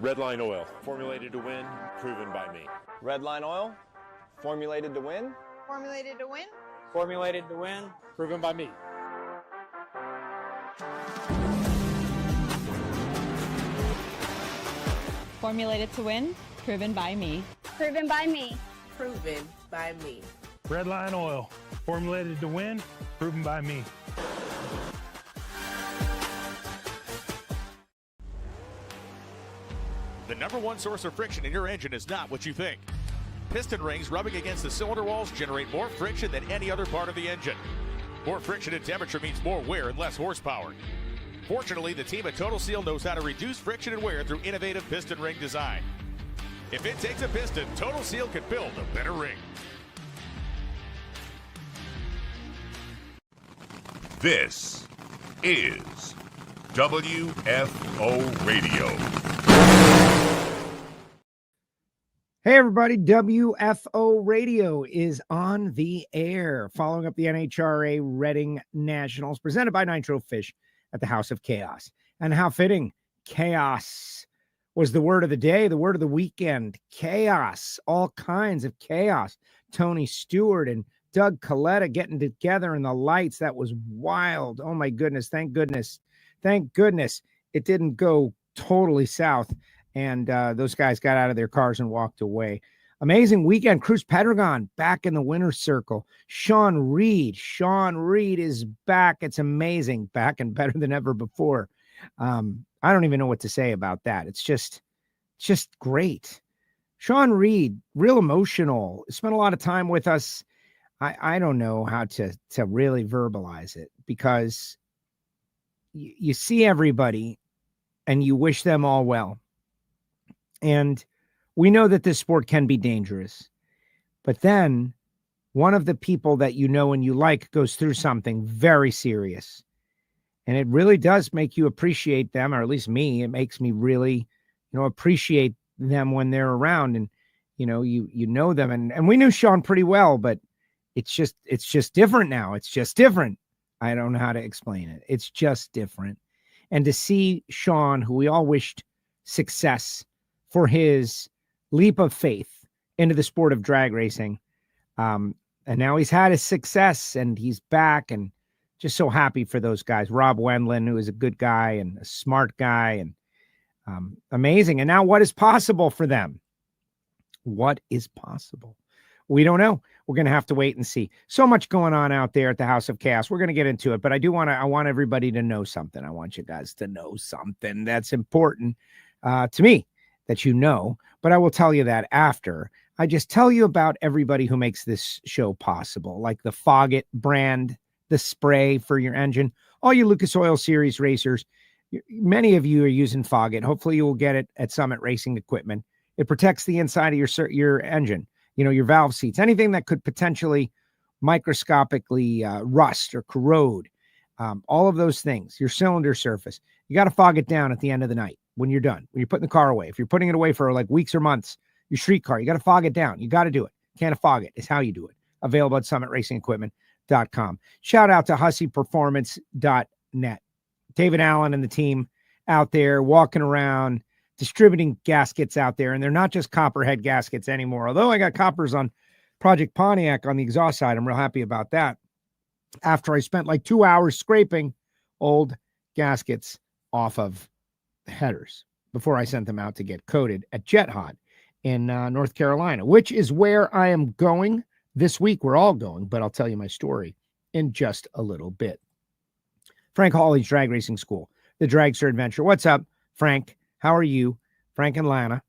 Redline Oil, formulated to win, proven by me. Redline Oil, formulated to win. Formulated to win. Formulated to win, proven by me. Formulated to win, proven by me. Proven by me. Proven by me. Redline Oil, formulated to win, proven by me. The number one source of friction in your engine is not what you think. Piston rings rubbing against the cylinder walls generate more friction than any other part of the engine. More friction and temperature means more wear and less horsepower. Fortunately, the team at Total Seal knows how to reduce friction and wear through innovative piston ring design. If it takes a piston, Total Seal can build a better ring. This is WFO Radio. Hey everybody, WFO Radio is on the air, following up the NHRA Reading Nationals, presented by Nitro Fish at the House of Chaos. And how fitting, chaos was the word of the day, the word of the weekend. Chaos, all kinds of chaos. Tony Stewart and Doug Coletta getting together in the lights. That was wild. Oh my goodness, thank goodness. Thank goodness it didn't go totally south. And those guys got out of their cars and walked away. Amazing weekend. Cruz Pedregon back in the winner's circle. Shawn Reed is back. It's amazing. Back and better than ever before. I don't even know what to say about that. It's just great. Shawn Reed, real emotional. Spent a lot of time with us. I don't know how to really verbalize it, because you see everybody and you wish them all well. And we know that this sport can be dangerous. But then one of the people that you know and you like goes through something very serious. And it really does make you appreciate them, or at least me. It makes me really, appreciate them when they're around. And, you know them. And we knew Shawn pretty well, but it's just different now. It's just different. I don't know how to explain it. It's just different. And to see Shawn, who we all wished success for his leap of faith into the sport of drag racing. And now he's had his success and he's back, and just so happy for those guys. Rob Wendland, who is a good guy and a smart guy, and amazing. And now what is possible for them? What is possible? We don't know. We're going to have to wait and see. So much going on out there at the House of Chaos. We're going to get into it, but I want everybody to know something. I want you guys to know something that's important to me, that you know, but I will tell you that after I just tell you about everybody who makes this show possible, like the Foggett brand, the spray for your engine. All you Lucas Oil Series racers, many of you are using Foggett. Hopefully you will get it at Summit Racing Equipment. It protects the inside of your engine, your valve seats, anything that could potentially microscopically rust or corrode, all of those things, your cylinder surface. You got to fog it down at the end of the night. When you're done, when you're putting the car away, if you're putting it away for like weeks or months, your street car, you got to fog it down. You got to do it. Can't fog it. It's how you do it. Available at summitracingequipment.com. Shout out to HusseyPerformance.net. David Allen and the team out there walking around, distributing gaskets out there. And they're not just copperhead gaskets anymore. Although I got coppers on Project Pontiac on the exhaust side. I'm real happy about that. After I spent like 2 hours scraping old gaskets off of headers before I sent them out to get coated at Jet Hot in North Carolina, which is where I am going this week. We're all going, but I'll tell you my story in just a little bit. Frank Hawley's Drag Racing School, the Dragster Adventure. What's up, Frank? How are you? Frank and Lana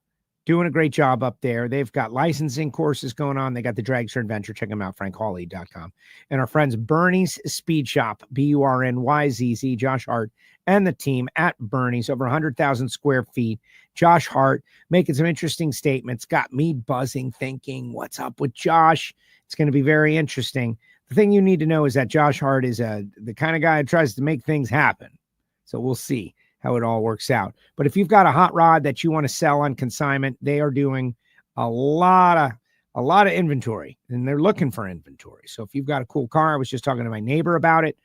doing a great job up there. They've got licensing courses going on. They got the Dragster Adventure. Check them out, frankhawley.com. And our friends Bernie's Speed Shop, BURNYZZ, Josh Hart, and the team at Bernie's, over 100,000 square feet. Josh Hart making some interesting statements. Got me buzzing, thinking, what's up with Josh? It's going to be very interesting. The thing you need to know is that Josh Hart is the kind of guy who tries to make things happen. So we'll see how it all works out. But if you've got a hot rod that you want to sell on consignment, they are doing a lot of inventory, and they're looking for inventory. So if you've got a cool car, I was just talking to my neighbor about it.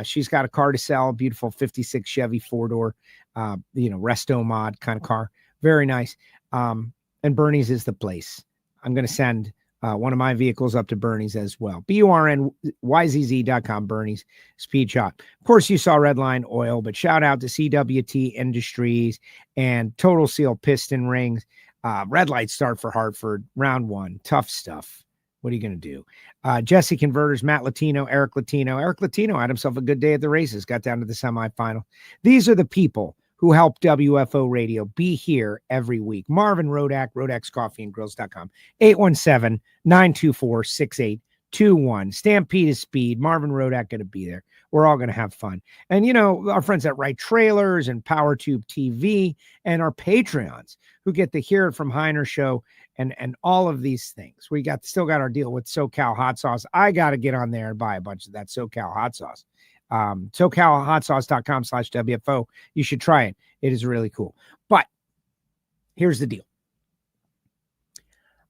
She's got a car to sell, beautiful 56 Chevy 4-door, resto mod kind of car. Very nice. And Bernie's is the place. I'm going to send one of my vehicles up to Bernie's as well. BURNYZZ.com, Bernie's Speed Shop. Of course, you saw Redline Oil, but shout out to CWT Industries and Total Seal Piston Rings. Red light start for Hartford, round 1. Tough stuff. What are you going to do? Jesse Converters, Matt Latino, Eric Latino. Eric Latino had himself a good day at the races, got down to the semifinal. These are the people who help WFO Radio be here every week. Marvin Rodak, RodaxCoffeeandGrills.com, 817-924-6821. Stampede is Speed. Marvin Rodak going to be there. We're all going to have fun. And, our friends at Wright Trailers and PowerTube TV and our Patreons who get to hear it from Heiner Show and all of these things. We still got our deal with SoCal Hot Sauce. I got to get on there and buy a bunch of that SoCal Hot Sauce. SoCalHotSauce.com/WFO. You should try it. It is really cool. But here's the deal.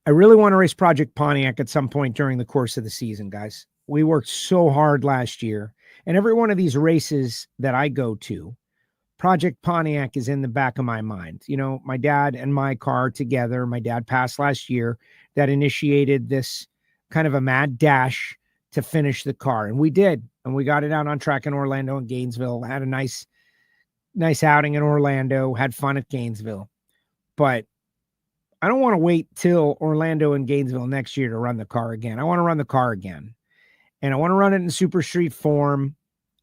I really want to race Project Pontiac at some point during the course of the season, guys. We worked so hard last year, and every one of these races that I go to, Project Pontiac is in the back of my mind. My dad and my car together, my dad passed last year, that initiated this kind of a mad dash to finish the car. And we did. And we got it out on track in Orlando and Gainesville, had a nice outing in Orlando, had fun at Gainesville. But I don't want to wait till Orlando and Gainesville next year to run the car again. I want to run the car again. And I want to run it in Super Street form.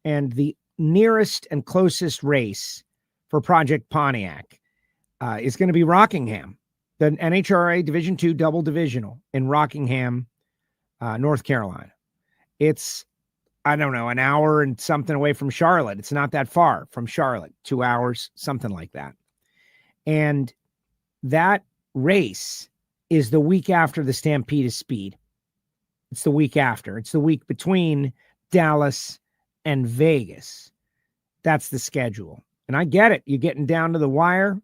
And the nearest and closest race for Project Pontiac is going to be Rockingham, the NHRA Division II double divisional in Rockingham, North Carolina. It's, I don't know, an hour and something away from Charlotte. It's not that far from Charlotte, 2 hours, something like that. And that race is the week after the Stampede of Speed. It's the week after. It's the week between Dallas and Vegas. That's the schedule. And I get it. You're getting down to the wire.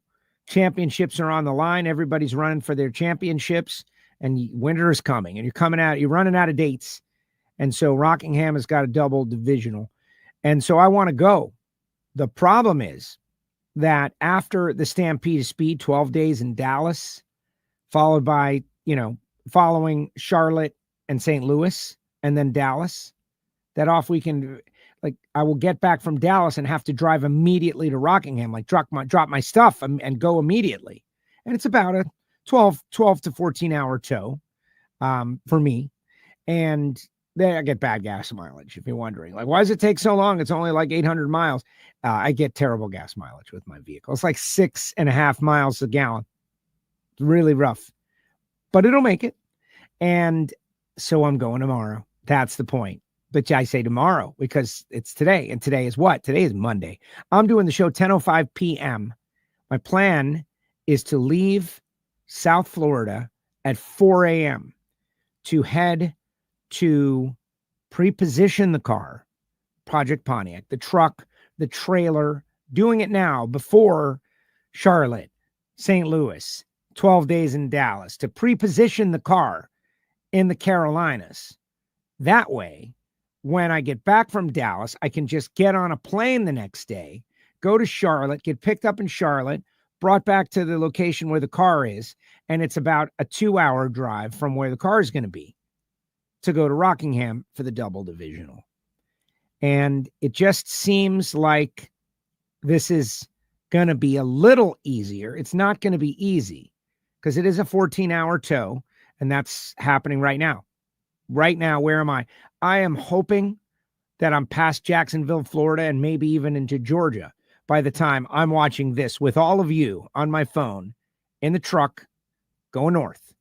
Championships are on the line. Everybody's running for their championships. And winter is coming. And you're running out of dates. And so Rockingham has got a double divisional. And so I want to go. The problem is that after the Stampede of Speed, 12 days in Dallas, followed by, following Charlotte and St. Louis, and then Dallas, that off weekend, I will get back from Dallas and have to drive immediately to Rockingham, drop my stuff and go immediately. And it's about a 12 to 14 hour tow for me. And then I get bad gas mileage, if you're wondering. Why does it take so long? It's only 800 miles. I get terrible gas mileage with my vehicle. It's 6.5 miles a gallon. It's really rough. But it'll make it. And so I'm going tomorrow. That's the point. But I say tomorrow because it's today. And today is what? Today is Monday. I'm doing the show 10:05 p.m. My plan is to leave South Florida at 4 a.m. to head to pre-position the car, Project Pontiac, the truck, the trailer, doing it now before Charlotte, St. Louis, 12 days in Dallas, to pre-position the car in the Carolinas. That way, when I get back from Dallas, I can just get on a plane the next day, go to Charlotte, get picked up in Charlotte, brought back to the location where the car is, and it's about a 2-hour drive from where the car is going to be to go to Rockingham for the double divisional. And it just seems like this is going to be a little easier. It's not going to be easy because it is a 14-hour tow, and that's happening right now. Right now, where am I? I am hoping that I'm past Jacksonville, Florida, and maybe even into Georgia by the time I'm watching this with all of you on my phone in the truck going north.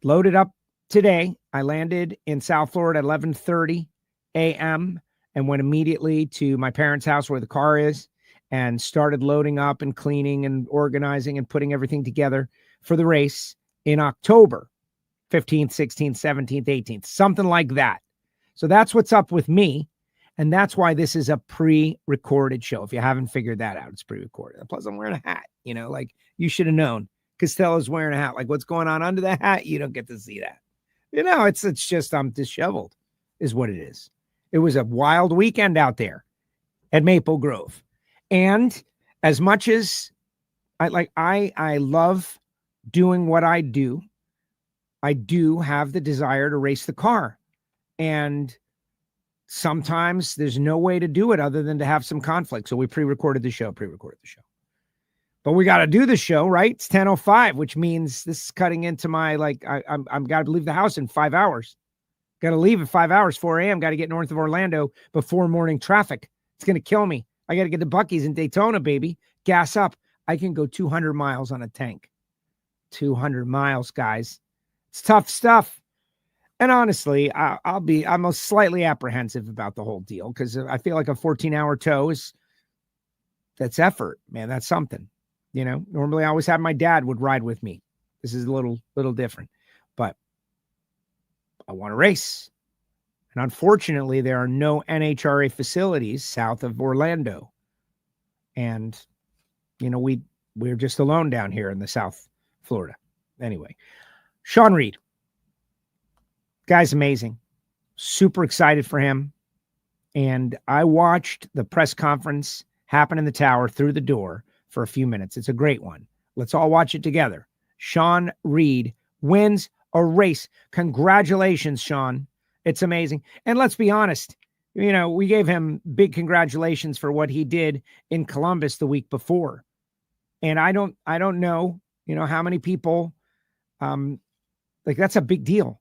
Loaded up today. I landed in South Florida at 11:30 a.m. and went immediately to my parents' house where the car is and started loading up and cleaning and organizing and putting everything together for the race in October 15th, 16th, 17th, 18th, something like that. So that's what's up with me. And that's why this is a pre-recorded show. If you haven't figured that out, it's pre-recorded. Plus, I'm wearing a hat, you should have known. Castello's wearing a hat. What's going on under the hat? You don't get to see that. It's just I'm disheveled is what it is. It was a wild weekend out there at Maple Grove. And as much as I love doing what I do. I do have the desire to race the car. And sometimes there's no way to do it other than to have some conflict. So we pre-recorded the show. But we got to do the show, right? It's 10:05, which means this is cutting into my, I'm got to leave the house in 5 hours. Got to leave at 5 hours, 4 a.m. Got to get north of Orlando before morning traffic. It's going to kill me. I got to get to Buc-ee's in Daytona, baby. Gas up. I can go 200 miles on a tank. 200 miles, guys. It's tough stuff. And honestly, I'm slightly apprehensive about the whole deal because I feel like a 14-hour tow that's effort, man. That's something. Normally I always have my dad would ride with me. This is a little different, but I want to race. And unfortunately, there are no NHRA facilities south of Orlando. And, we're just alone down here in the South Florida. Anyway, Shawn Reed. Guy's amazing. Super excited for him. And I watched the press conference happen in the tower through the door for a few minutes. It's a great one. Let's all watch it together. Shawn Reed wins a race. Congratulations, Shawn. It's amazing. And let's be honest, we gave him big congratulations for what he did in Columbus the week before. And I don't know, how many people, that's a big deal.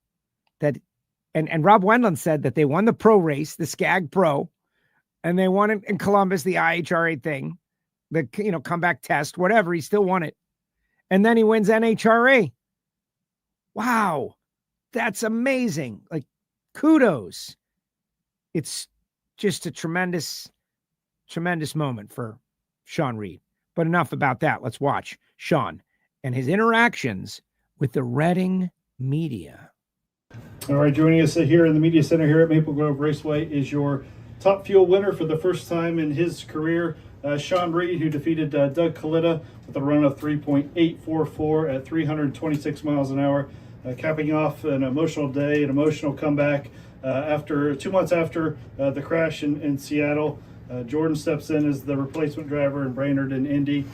And Rob Wendland said that they won the pro race, the SCAG Pro, and they won it in Columbus, the IHRA thing, the comeback test, whatever. He still won it. And then he wins NHRA. Wow. That's amazing. Kudos. It's just a tremendous, tremendous moment for Shawn Reed. But enough about that. Let's watch Shawn and his interactions with the Reading media. All right, joining us here in the media center here at Maple Grove Raceway is your Top Fuel winner for the first time in his career, Shawn Reed, who defeated Doug Kalita with a run of 3.844 at 326 miles an hour, capping off an emotional day, an emotional comeback. After 2 months after the crash in Seattle, Jordan steps in as the replacement driver in Brainerd and Indy.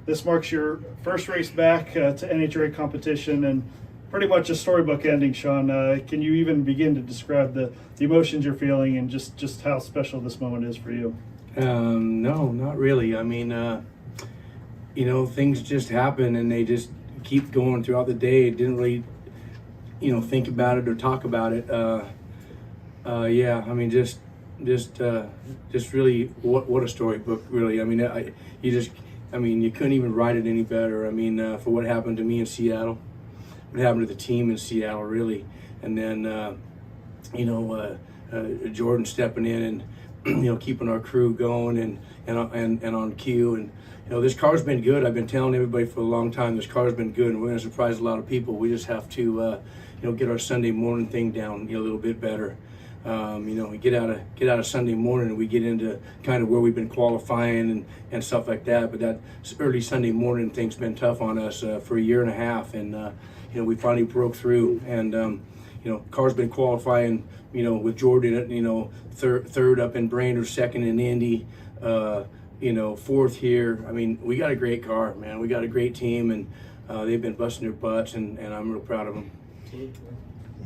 This marks your first race back to NHRA competition and pretty much a storybook ending, Shawn. Can you even begin to describe the emotions you're feeling and just how special this moment is for you? No, not really. I mean, things just happen and they just keep going throughout the day. Didn't really, think about it or talk about it. Yeah, I mean, just really, what a storybook, really. I mean, you couldn't even write it any better. I mean, for what happened to me in Seattle, what happened to the team in Seattle, really, and then, Jordan stepping in and, keeping our crew going and on cue. And, this car's been good. I've been telling everybody for a long time, this car's been good and we're going to surprise a lot of people. We just have to, get our Sunday morning thing down a little bit better. We get out of Sunday morning and we get into kind of where we've been qualifying and stuff like that. But that early Sunday morning thing's been tough on us for a year and a half. And, we finally broke through and, car's been qualifying, with Jordan, third up in Brainerd, second in Indy, fourth here. I mean, we got a great car, man. We got a great team and they've been busting their butts and I'm real proud of them.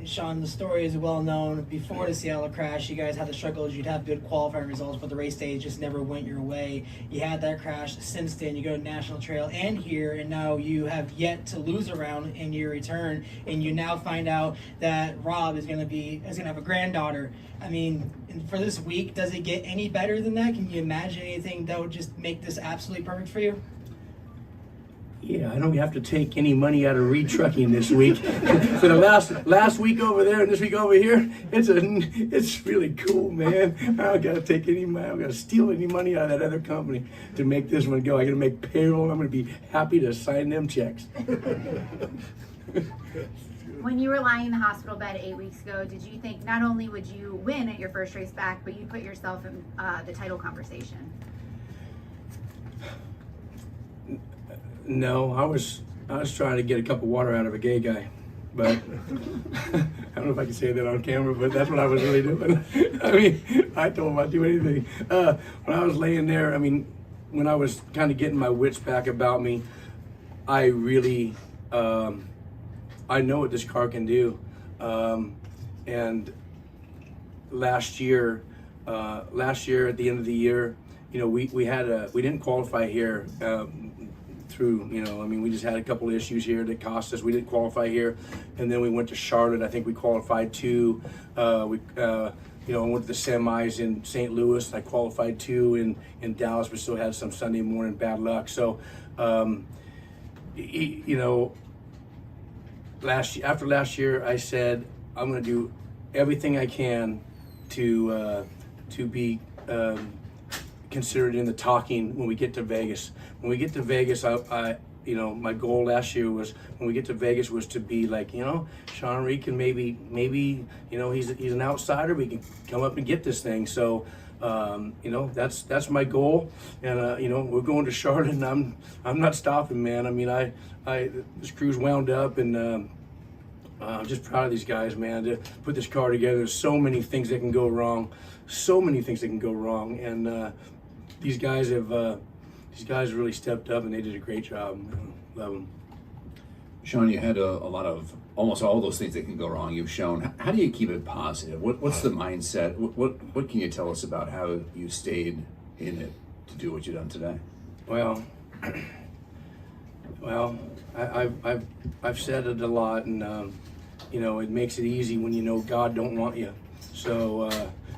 Shawn, the story is well known. Before the Seattle crash, you guys had the struggles. You'd have good qualifying results, but the race days just never went your way. You had that crash. Since then, you go to National Trail and here, and now you have yet to lose a round in your return. And you now find out that Rob is going to have a granddaughter. I mean, for this week, does it get any better than that? Can you imagine anything that would just make this absolutely perfect for you? Yeah, I don't have to take any money out of Reed Trucking this week. For the last week over there and this week over here, it's really cool, man. I don't got to take any money. I don't got to steal any money out of that other company to make this one go. I got to make payroll. I'm going to be happy to sign them checks. When you were lying in the hospital bed 8 weeks ago, did you think not only would you win at your first race back, but you'd put yourself in the title conversation? No, I was trying to get a cup of water out of a gay guy, but I don't know if I can say that on camera, but that's what I was really doing. I mean, I told him I'd do anything. When I was laying there, I mean, when I was kind of getting my wits back about me, I really, I know what this car can do. And last year at the end of the year, you know, we didn't qualify here through, you know, I mean, we just had a couple of issues here that cost us. We didn't qualify here, and then we went to Charlotte. I think we qualified two. You know, I went to the semis in St. Louis, and I qualified two in Dallas, but still had some Sunday morning bad luck. So, you know, after last year, I said I'm going to do everything I can to be considered in the talking when we get to Vegas. When we get to Vegas, I you know, my goal last year was when we get to Vegas was to be like, you know, Shawn Reed can maybe, you know, he's an outsider. We can come up and get this thing. So, you know, that's my goal. And you know, we're going to Charlotte, and I'm not stopping, man. I mean, this crew's wound up, and I'm just proud of these guys, man, to put this car together. There's so many things that can go wrong, and these guys really stepped up, and they did a great job. Love them. Shawn, you had a lot of almost all those things that can go wrong. You've shown. How do you keep it positive? What's the mindset? What can you tell us about how you stayed in it to do what you've done today? Well, I've said it a lot, and you know, it makes it easy when you know God don't want you. So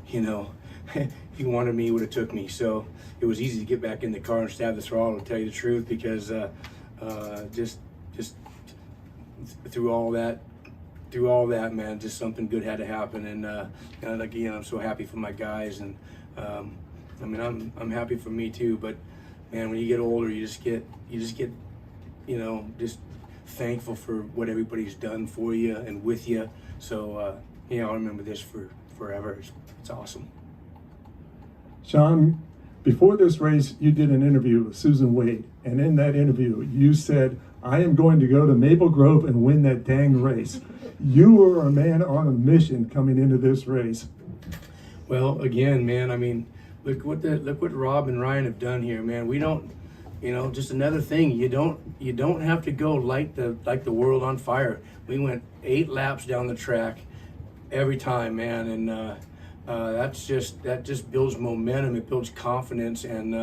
you know, if He wanted me, He would have took me. So it was easy to get back in the car and stab the throttle, to tell you the truth, because just through all that, man, just something good had to happen. And again, I'm so happy for my guys, and I mean, I'm happy for me too. But man, when you get older, you just get, you know, just thankful for what everybody's done for you and with you. So yeah, I'll remember this for forever. It's awesome. Shawn, before this race, you did an interview with Susan Wade, and in that interview, you said, "I am going to go to Maple Grove and win that dang race." You were a man on a mission coming into this race. Well, again, man, I mean, look what Rob and Ryan have done here, man. We don't, you know, just another thing. You don't have to go light the world on fire. We went 8 laps down the track every time, man, and that just builds momentum. It builds confidence, and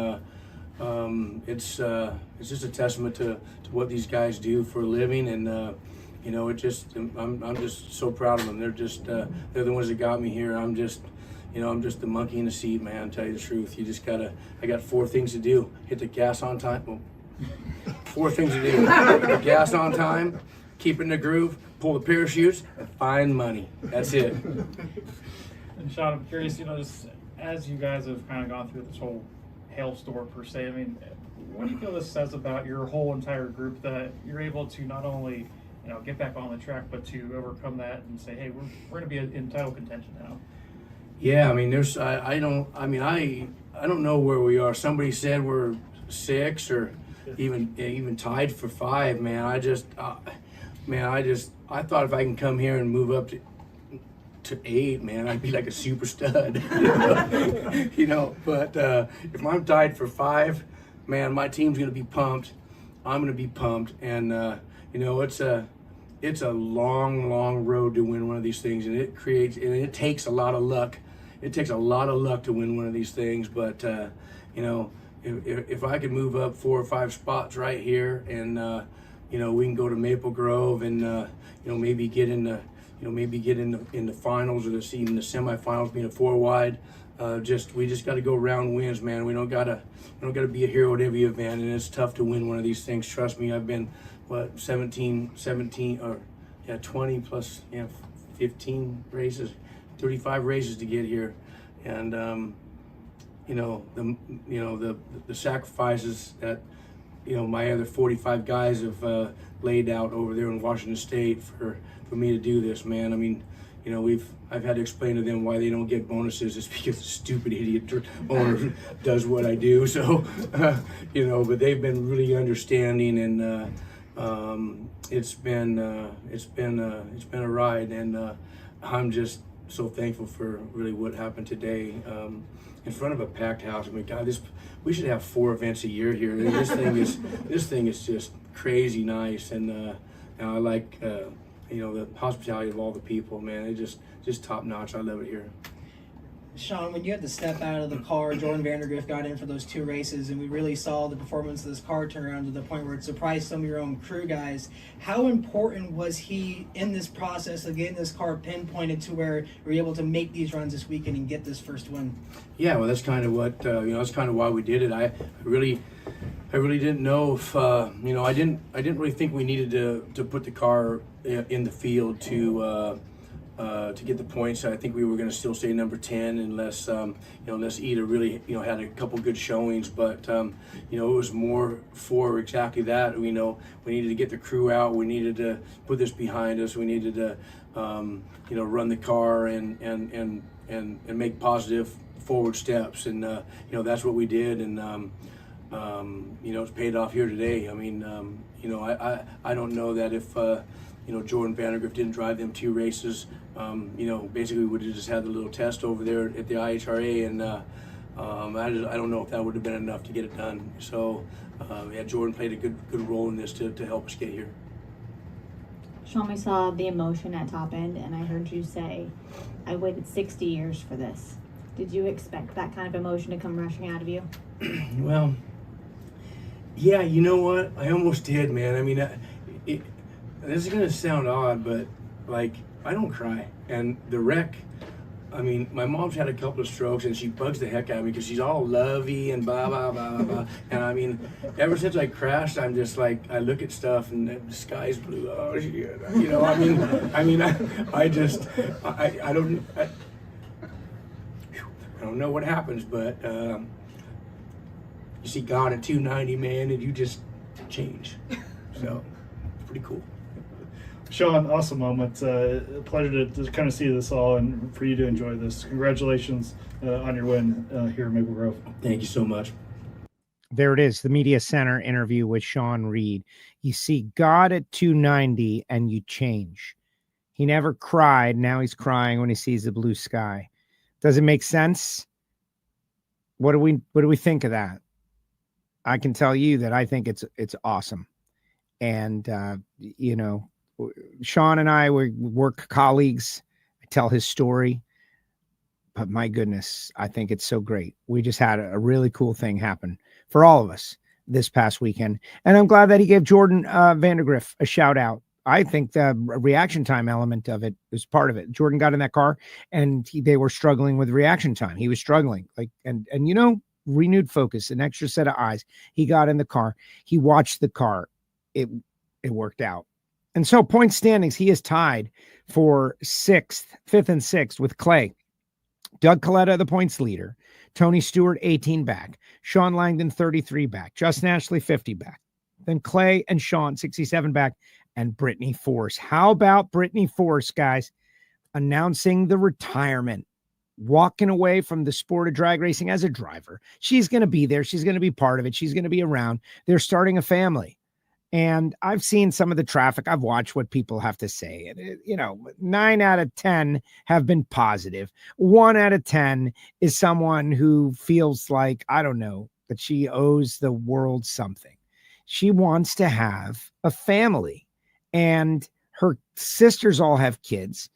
it's just a testament to what these guys do for a living. And you know, I'm just so proud of them. They're the ones that got me here. I'm just the monkey in the seat, man. To tell you the truth, I got 4 things to do: hit the gas on time. Well, 4 things to do: hit the gas on time, keep it in the groove, pull the parachutes, and find money. That's it. And Shawn, I'm curious, you know, just as you guys have kind of gone through this whole hailstorm per se, I mean, what do you feel this says about your whole entire group, that you're able to not only, you know, get back on the track, but to overcome that and say, hey, we're going to be in title contention now? Yeah, I mean, I don't know where we are. Somebody said we're 6 or even tied for 5, man. I thought if I can come here and move up to 8, man, I'd be like a super stud. You know, but if I'm tied for 5, man, my team's gonna be pumped. I'm gonna be pumped, and you know, it's a long road to win one of these things, and it takes a lot of luck. It takes a lot of luck to win one of these things, but you know, if I could move up 4 or 5 spots right here, and you know, we can go to Maple Grove, and you know, maybe get in the finals, or even the semifinals, being a 4 wide. We just got to go round wins, man. We don't gotta be a hero at every event, and it's tough to win one of these things. Trust me, I've been 17 or 20 plus 15 races, 35 races to get here, and you know, the sacrifices that, you know, my other 45 guys have laid out over there in Washington State for me to do this, man. I mean, you know, I've had to explain to them why they don't get bonuses. It's because the stupid idiot owner does what I do. So, you know, but they've been really understanding, and it's been a ride, and I'm just so thankful for really what happened today. in front of a packed house. I mean, God, we should have 4 events a year here. This thing is just crazy nice, and I like the hospitality of all the people. Man, it's just top notch. I love it here. Shawn, when you had to step out of the car, Jordan Vandergrift got in for those 2 races, and we really saw the performance of this car turn around to the point where it surprised some of your own crew guys. How important was he in this process of getting this car pinpointed to where you were able to make these runs this weekend and get this first win? Yeah, well, that's kind of what that's kind of why we did it. I really didn't know if I didn't really think we needed to put the car in the field to get the points. I think we were going to still stay number 10 unless unless Ida really had a couple good showings. But it was more for exactly that. We needed to get the crew out. We needed to put this behind us. We needed to run the car and make positive forward steps. And that's what we did. And it's paid off here today. I mean, I don't know that if Jordan Vandergrift didn't drive them 2 races, basically we would have just had the little test over there at the IHRA, and I don't know if that would have been enough to get it done. So Jordan played a good role in this to help us get here. Shawn, we saw the emotion at Top End, and I heard you say, I waited 60 years for this. Did you expect that kind of emotion to come rushing out of you? Well, yeah, you know what? I almost did, man. I mean, this is going to sound odd, but, I don't cry. And the wreck, I mean, my mom's had a couple of strokes, and she bugs the heck out of me because she's all lovey and blah, blah, blah, blah, blah. And, I mean, ever since I crashed, I'm just I look at stuff, and the sky's blue. Oh, shit. I don't know what happens, but you see God at 290, man, and you just change. So, it's pretty cool. Shawn, awesome moment. A pleasure to kind of see this all and for you to enjoy this. Congratulations on your win here in Maple Grove. Thank you so much. There it is, the Media Center interview with Shawn Reed. You see God at 290 and you change. He never cried. Now he's crying when he sees the blue sky. Does it make sense? What do we think of that? I can tell you that I think it's awesome. And Shawn and I were work colleagues. I tell his story, but my goodness, I think it's so great. We just had a really cool thing happen for all of us this past weekend. And I'm glad that he gave Jordan Vandergrift a shout out. I think the reaction time element of it is part of it. Jordan got in that car and they were struggling with reaction time. He was struggling and renewed focus, an extra set of eyes. He got in the car. He watched the car. It worked out. And so point standings, he is tied for 5th and 6th with Clay. Doug Coletta, the points leader. Tony Stewart, 18 back. Sean Langdon, 33 back. Justin Ashley, 50 back. Then Clay and Sean, 67 back. And Brittany Force. How about Brittany Force, guys, announcing the retirement, walking away from the sport of drag racing as a driver? She's going to be there. She's going to be part of it. She's going to be around. They're starting a family. And I've seen some of the traffic. I've watched what people have to say. And, 9 out of 10 have been positive. 1 out of 10 is someone who feels like, I don't know, that she owes the world something. She wants to have a family. And her sisters all have kids.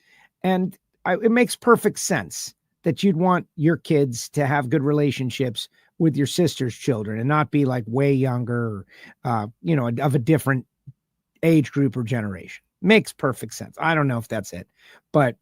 And it makes perfect sense that you'd want your kids to have good relationships with your sister's children and not be way younger, or, of a different age group or generation. Makes perfect sense. I don't know if that's it, but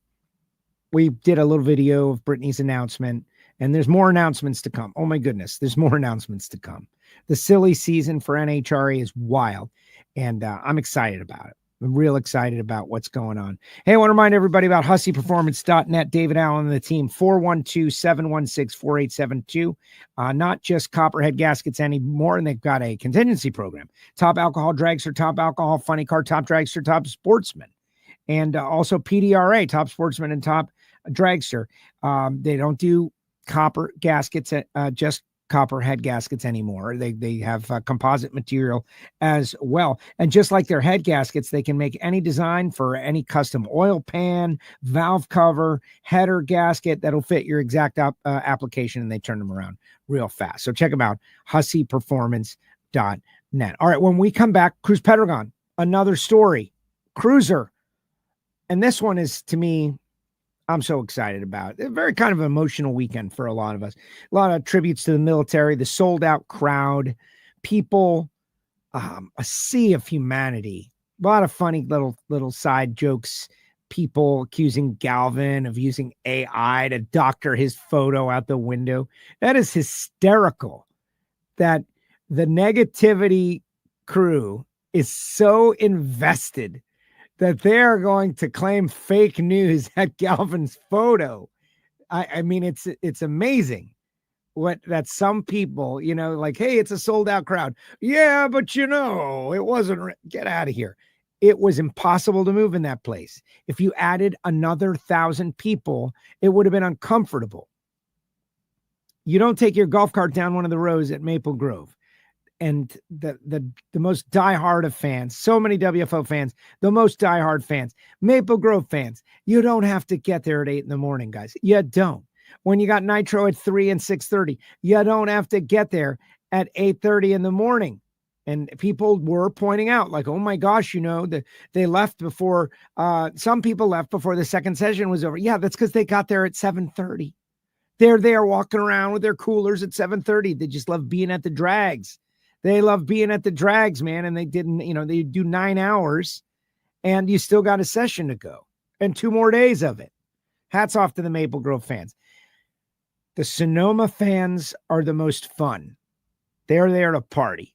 we did a little video of Brittany's announcement, and there's more announcements to come. Oh my goodness, there's more announcements to come. The silly season for NHRA is wild, and I'm excited about it. I'm real excited about what's going on. Hey, I want to remind everybody about HusseyPerformance.net. David Allen and the team, 412-716-4872. Not just Copperhead gaskets anymore, and they've got a contingency program. Top alcohol dragster, top alcohol funny car, top dragster, top sportsman. And also PDRA, top sportsman and top dragster. They don't do copper gaskets, just copper head gaskets anymore. They have composite material as well. And just like their head gaskets, they can make any design for any custom oil pan, valve cover, header gasket that'll fit your exact application, and they turn them around real fast. So check them out, husseyperformance.net. All right, when we come back, Cruz Pedregon, another story, cruiser. And this one is, to me, I'm so excited about it. A very kind of emotional weekend for a lot of us. A lot of tributes to the military, the sold out crowd, people, a sea of humanity. A lot of funny little side jokes. People accusing Galvin of using AI to doctor his photo out the window. That is hysterical. That the negativity crew is so invested that they're going to claim fake news at Galvin's photo. I mean, it's amazing that some people, like, hey, it's a sold out crowd. Yeah, but it wasn't. Get out of here. It was impossible to move in that place. If you added another 1,000 people, it would have been uncomfortable. You don't take your golf cart down one of the rows at Maple Grove. And the most diehard of fans, so many WFO fans, the most diehard fans, Maple Grove fans, you don't have to get there at 8 a.m, guys. You don't. When you got Nitro at 3 and 6:30, you don't have to get there at 8:30 in the morning. And people were pointing out, like, oh my gosh, they left before, some people left before the second session was over. Yeah, that's because they got there at 7:30. They're there walking around with their coolers at 7:30. They just love being at the drags. They love being at the drags, man. And they didn't, they do 9 hours and you still got a session to go and 2 more days of it. Hats off to the Maple Grove fans. The Sonoma fans are the most fun. They're there to party.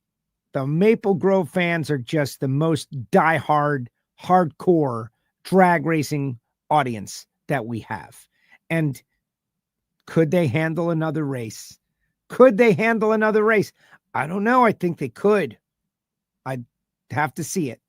The Maple Grove fans are just the most diehard, hardcore drag racing audience that we have. And could they handle another race? Could they handle another race? I don't know. I think they could. I'd have to see it,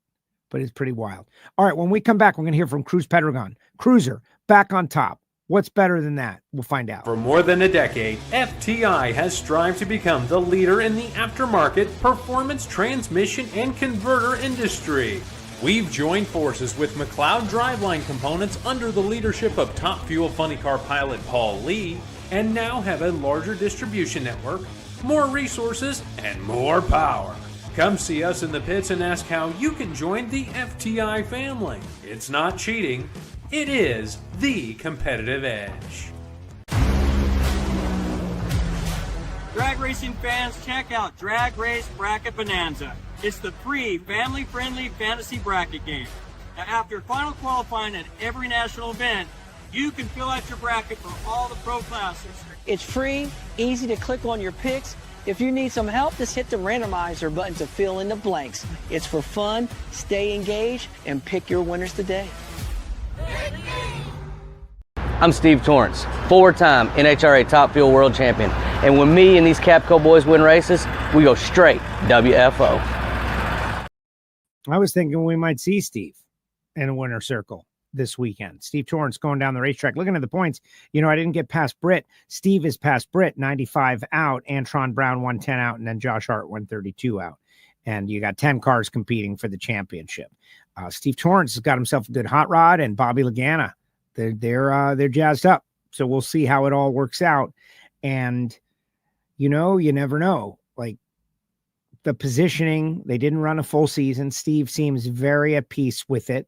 but it's pretty wild. All right, when we come back, we're going to hear from Cruz Pedregon. Cruiser, back on top. What's better than that? We'll find out. For more than a decade, FTI has strived to become the leader in the aftermarket performance transmission and converter industry. We've joined forces with McLeod Driveline Components under the leadership of Top Fuel Funny Car pilot Paul Lee, and now have a larger distribution network, more resources, and more power. Come see us in the pits and ask how you can join the FTI family. It's not cheating, it is the competitive edge. Drag racing fans, check out Drag Race Bracket Bonanza. It's the free, family-friendly fantasy bracket game. Now, after final qualifying at every national event, you can fill out your bracket for all the pro classes. It's free, easy to click on your picks. If you need some help, just hit the randomizer button to fill in the blanks. It's for fun, stay engaged, and pick your winners today. I'm Steve Torrance, 4-time NHRA Top Fuel World Champion. And when me and these Capco boys win races, we go straight WFO. I was thinking we might see Steve in a winner circle this weekend. Steve Torrance going down the racetrack. Looking at the points, I didn't get past Britt. Steve is past Britt, 95 out. Antron Brown, 110 out. And then Josh Hart, 132 out. And you got 10 cars competing for the championship. Steve Torrance has got himself a good hot rod, and Bobby Lagana. They're jazzed up. So we'll see how it all works out. And, you never know. Like, the positioning, they didn't run a full season. Steve seems very at peace with it.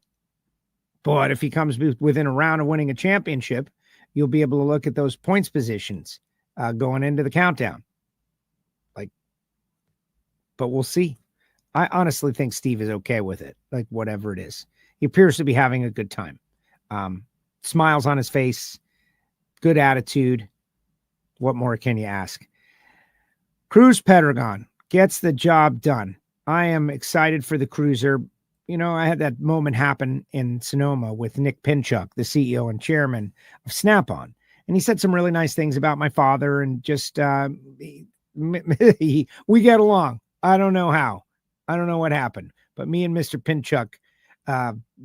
But if he comes within a round of winning a championship, you'll be able to look at those points positions going into the countdown. But we'll see. I honestly think Steve is okay with it, like whatever it is. He appears to be having a good time. Smiles on his face, good attitude. What more can you ask? Cruz Pedregon gets the job done. I am excited for the cruiser. I had that moment happen in Sonoma with Nick Pinchuk, the CEO and chairman of Snap-on. And he said some really nice things about my father, and just we get along. I don't know how. I don't know what happened. But me and Mr. Pinchuk,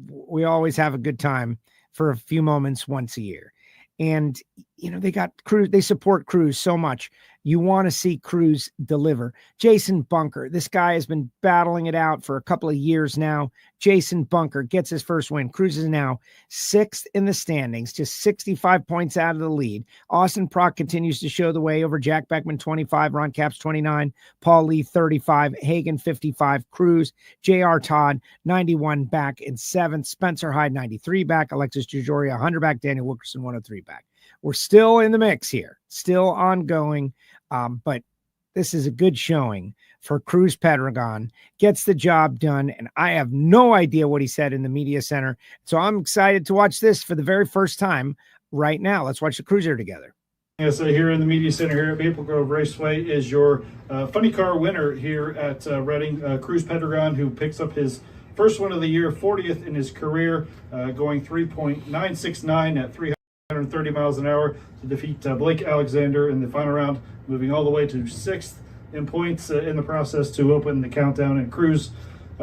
we always have a good time for a few moments once a year. And, they got Cruz. They support Cruz so much. You want to see Cruz deliver. Jason Bunker, this guy has been battling it out for a couple of years now. Jason Bunker gets his first win. Cruz is now 6th in the standings, just 65 points out of the lead. Austin Prock continues to show the way over Jack Beckman, 25, Ron Capps, 29, Paul Lee, 35, Hagen, 55, Cruz, J.R. Todd, 91, back in 7th, Spencer Hyde, 93, back, Alexis Giorgio, 100, back, Daniel Wilkerson, 103, back. We're still in the mix here, still ongoing, but this is a good showing for Cruz Pedregon. Gets the job done, and I have no idea what he said in the media center, so I'm excited to watch this for the very first time right now. Let's watch the Cruiser together. Yes, here in the media center here at Maple Grove Raceway is your funny car winner here at Reading, Cruz Pedregon, who picks up his first win of the year, 40th in his career, going 3.969 at 330 miles an hour to defeat Blake Alexander in the final round, moving all the way to 6th in points in the process to open the countdown. And Cruz,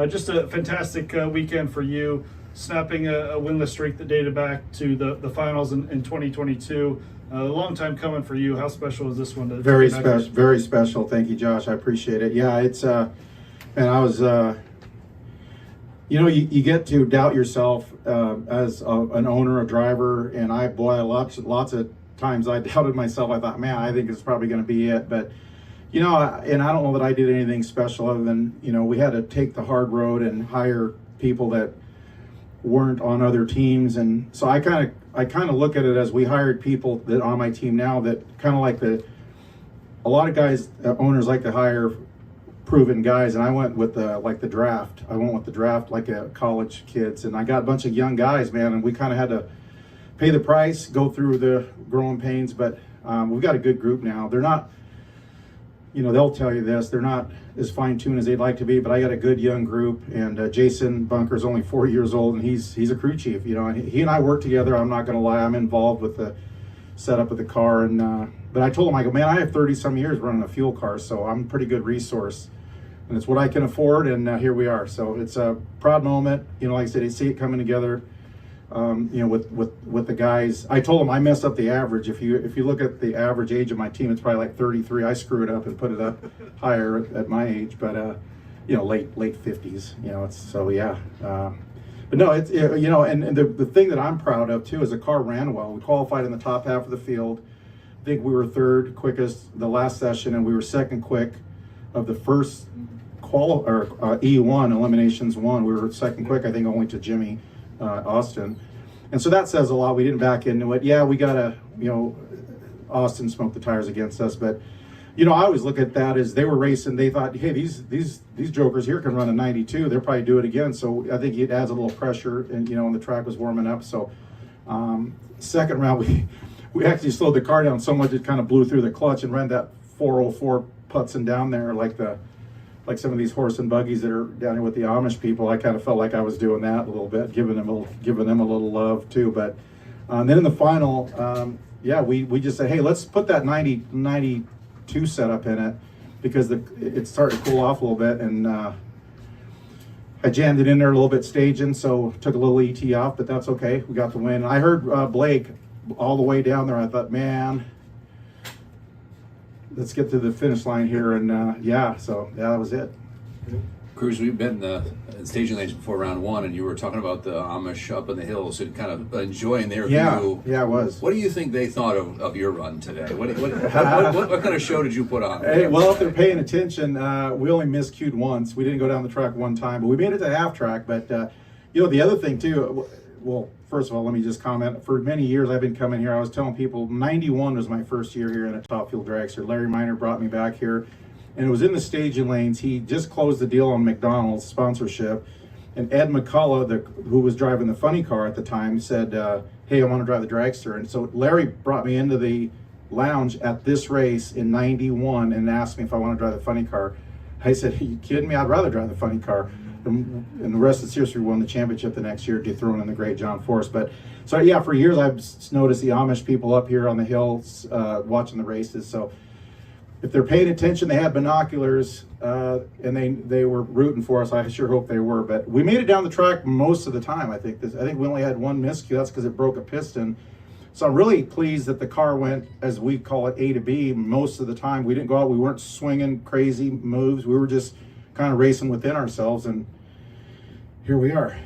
just a fantastic weekend for you, snapping a winless streak that dated back to the finals in 2022. A long time coming for you. How special is this one? Very special. Very special. Thank you, Josh. I appreciate it. Yeah, it's and I was you get to doubt yourself as an owner, a driver, and lots of times I doubted myself. I thought, man, I think it's probably going to be it. But and I don't know that I did anything special other than we had to take the hard road and hire people that weren't on other teams, and so I kind of look at it as we hired people that on my team now that kind of like a lot of guys, owners like to hire proven guys, and I went with the draft. I went with the draft like college kids, and I got a bunch of young guys, man, and we kind of had to pay the price, go through the growing pains, but we've got a good group now. They're not, they'll tell you this, they're not as fine-tuned as they'd like to be, but I got a good young group, and Jason Bunker's only 4 years old, and he's a crew chief, and he and I work together. I'm not going to lie, I'm involved with the setup of the car, and but I told him, I go, man, I have 30-some years running a fuel car, so I'm a pretty good resource, and it's what I can afford, and here we are. So it's a proud moment, like I said, you see it coming together. With the guys. I told them I messed up the average. If you look at the average age of my team, it's probably like 33. I screwed up and put it up higher at my age, but late 50s. It's so yeah. But no, it's and the thing that I'm proud of too is the car ran well. We qualified in the top half of the field. I think we were third quickest the last session, and we were second quick of the first E1 eliminations one. We were second quick, I think, only to Jimmy Austin, and so that says a lot. We didn't back into it. Yeah, we gotta, Austin smoked the tires against us, but I always look at that as they were racing. They thought, hey, these jokers here can run a 92. They'll probably do it again. So I think it adds a little pressure, and and the track was warming up. So second round we actually slowed the car down so much it kind of blew through the clutch and ran that 404 putzing down there like some of these horse and buggies that are down here with the Amish people. I kind of felt like I was doing that a little bit, giving them a little love too. But then in the final, we just said, hey, let's put that 92 setup in it because it's starting to cool off a little bit, and I jammed it in there a little bit staging, so took a little ET off, but that's okay. We got the win. I heard Blake all the way down there. I thought, man, let's get to the finish line here, and that was it. Cruz, we've been in the staging lanes before round one, and you were talking about the Amish up in the hills and kind of enjoying their view. Yeah, it was. What do you think they thought of your run today? What kind of show did you put on? Hey, well, if they're paying attention, we only miscued once. We didn't go down the track one time, but we made it to half track. But the other thing too, well, first of all, let me just comment. For many years, I've been coming here. I was telling people, 91 was my first year here in a top fuel dragster. Larry Miner brought me back here, and it was in the staging lanes. He just closed the deal on McDonald's sponsorship, and Ed McCullough, who was driving the funny car at the time, said, hey, I want to drive the dragster. And so Larry brought me into the lounge at this race in 91 and asked me if I want to drive the funny car. I said, are you kidding me? I'd rather drive the funny car. And the rest of the series, we won the championship the next year, dethroning the great John Force. But so yeah, for years I've noticed the Amish people up here on the hills watching the races. So if they're paying attention, they have binoculars, and they were rooting for us. I sure hope they were. But we made it down the track most of the time. I think we only had one miscue. That's because it broke a piston. So I'm really pleased that the car went, as we call it, A to B most of the time. We didn't go out, we weren't swinging crazy moves. We were just kind of racing within ourselves, and here we are.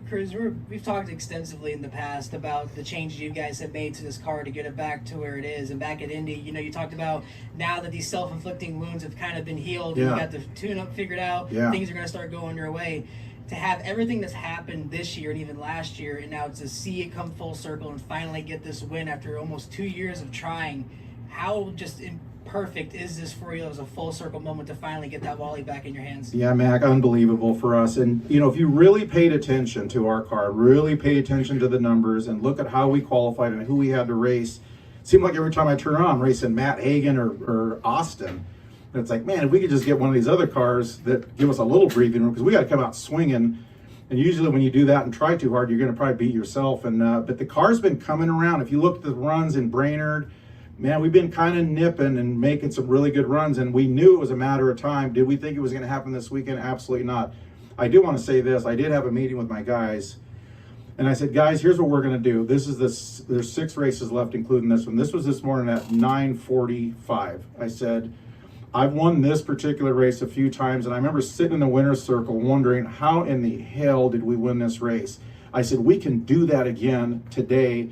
Cruz, we've talked extensively in the past about the changes you guys have made to this car to get it back to where it is. And back at Indy, you talked about now that these self-inflicting wounds have kind of been healed, and you got the tune-up figured out, things are going to start going your way. To have everything that's happened this year and even last year, and now to see it come full circle and finally get this win after almost 2 years of trying, how just perfect is this for you as a full circle moment to finally get that Wally back in your hands? Yeah, Mac, unbelievable for us. And, if you really paid attention to our car, really paid attention to the numbers and look at how we qualified and who we had to race, it seemed like every time I turn around, I'm racing Matt Hagan or Austin. And it's like, man, if we could just get one of these other cars that give us a little breathing room, because we got to come out swinging. And usually when you do that and try too hard, you're going to probably beat yourself. And but the car's been coming around. If you look at the runs in Brainerd, man, we've been kind of nipping and making some really good runs, and we knew it was a matter of time. Did we think it was going to happen this weekend? Absolutely not. I do want to say this. I did have a meeting with my guys, and I said, guys, here's what we're going to do. There's 6 races left, including this one. This was this morning at 9:45. I said, I've won this particular race a few times, and I remember sitting in the winner's circle wondering, how in the hell did we win this race? I said, we can do that again today,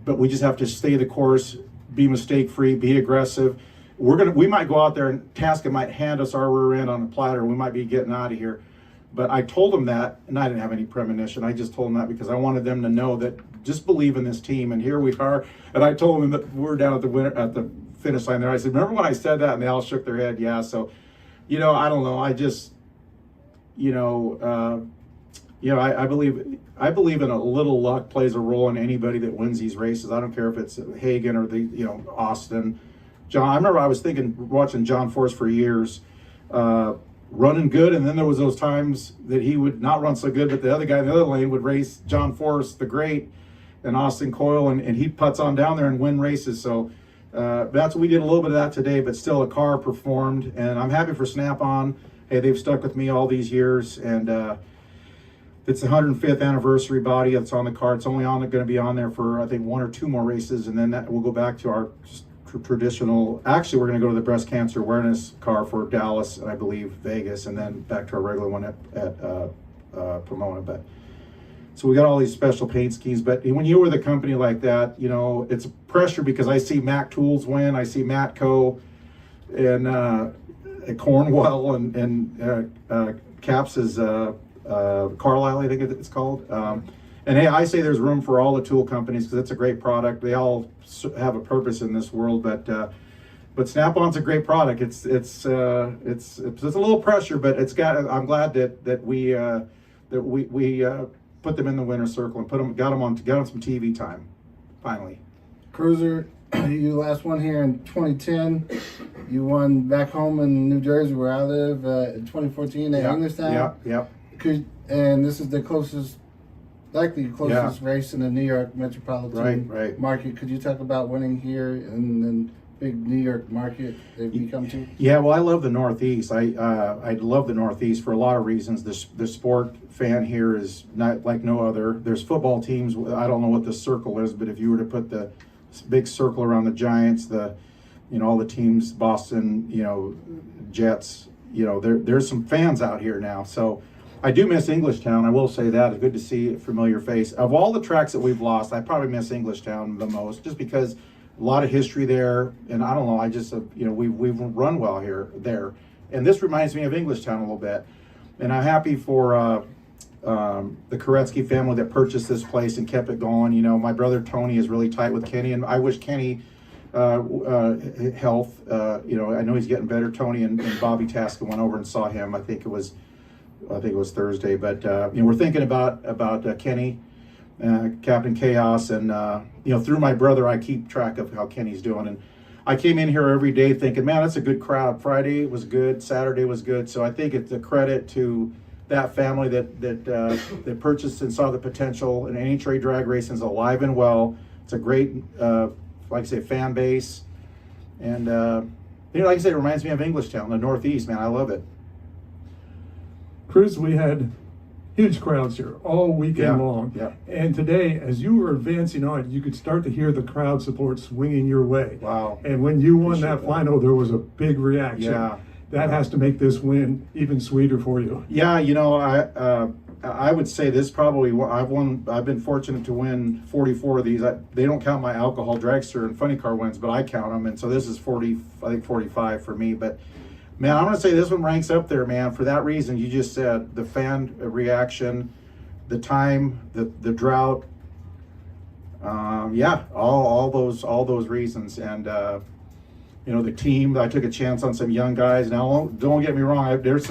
but we just have to stay the course, be mistake-free, be aggressive. We might go out there and Tasca might hand us our rear end on a platter. We might be getting out of here. But I told them that, and I didn't have any premonition. I just told them that because I wanted them to know that just believe in this team, and here we are. And I told them that we're down at the finish line there. I said, remember when I said that? And they all shook their head. Yeah. So, I don't know. I just, I believe in a little luck plays a role in anybody that wins these races. I don't care if it's Hagan or Austin. John, I remember I was watching John Force for years, running good, and then there was those times that he would not run so good, but the other guy in the other lane would race John Force, the great, and Austin Coyle, and he putts on down there and win races. So that's what we did a little bit of that today, but still a car performed, and I'm happy for Snap-on. Hey, they've stuck with me all these years, and it's the 105th anniversary body that's on the car. It's only going to be on there for, I think, 1 or 2 more races, and then we'll go back to our traditional. Actually, we're going to go to the breast cancer awareness car for Dallas, and I believe Vegas, and then back to our regular one at Pomona. But so we got all these special paint schemes. But when you were the company like that, it's pressure because I see Mac Tools win, I see Matco, and Cornwell, and Caps is Carlisle, I think it's called. And hey, I say there's room for all the tool companies because it's a great product. They all have a purpose in this world, but Snap-on's a great product. It's a little pressure, but I'm glad that we put them in the winner's circle and got them some TV time, finally. Cruiser, you last won here in 2010. You won back home in New Jersey, where I live, in 2014 at Englishtown. Yeah. And this is the likely closest race in the New York metropolitan market. Could you talk about winning here and big New York market that you come to? Yeah, well, I love the Northeast. I love the Northeast for a lot of reasons. The sport fan here is not like no other. There's football teams. I don't know what the circle is, but if you were to put the big circle around the Giants, all the teams, Boston, Jets, there's some fans out here now. So I do miss Englishtown. I will say that. It's good to see a familiar face. Of all the tracks that we've lost, I probably miss Englishtown the most, just because a lot of history there. And I don't know, I just, we've run well there. And this reminds me of Englishtown a little bit. And I'm happy for the Koretsky family that purchased this place and kept it going. My brother Tony is really tight with Kenny, and I wish Kenny health. I know he's getting better. Tony and Bobby Tasca went over and saw him. I think it was Thursday, but we're thinking about Kenny, Captain Chaos, and through my brother, I keep track of how Kenny's doing. And I came in here every day thinking, man, that's a good crowd. Friday was good, Saturday was good. So I think it's a credit to that family that purchased and saw the potential. And NHRA drag racing is alive and well. It's a great, like I say, fan base, and like I said, it reminds me of Englishtown, the Northeast. Man, I love it. Cruz, we had huge crowds here all weekend long. Yeah. And today, as you were advancing on, you could start to hear the crowd support swinging your way. Wow. And when you won that final, there was a big reaction. Yeah. That has to make this win even sweeter for you. Yeah, you know, I would say this probably, I've been fortunate to win 44 of these. They don't count my alcohol dragster and funny car wins, but I count them. And so this is 45 for me. But man, I'm going to say this one ranks up there, man, for that reason you just said, the fan reaction, the time, the drought. Yeah, all those reasons. And, you know, the team, I took a chance on some young guys. Now, don't get me wrong, there's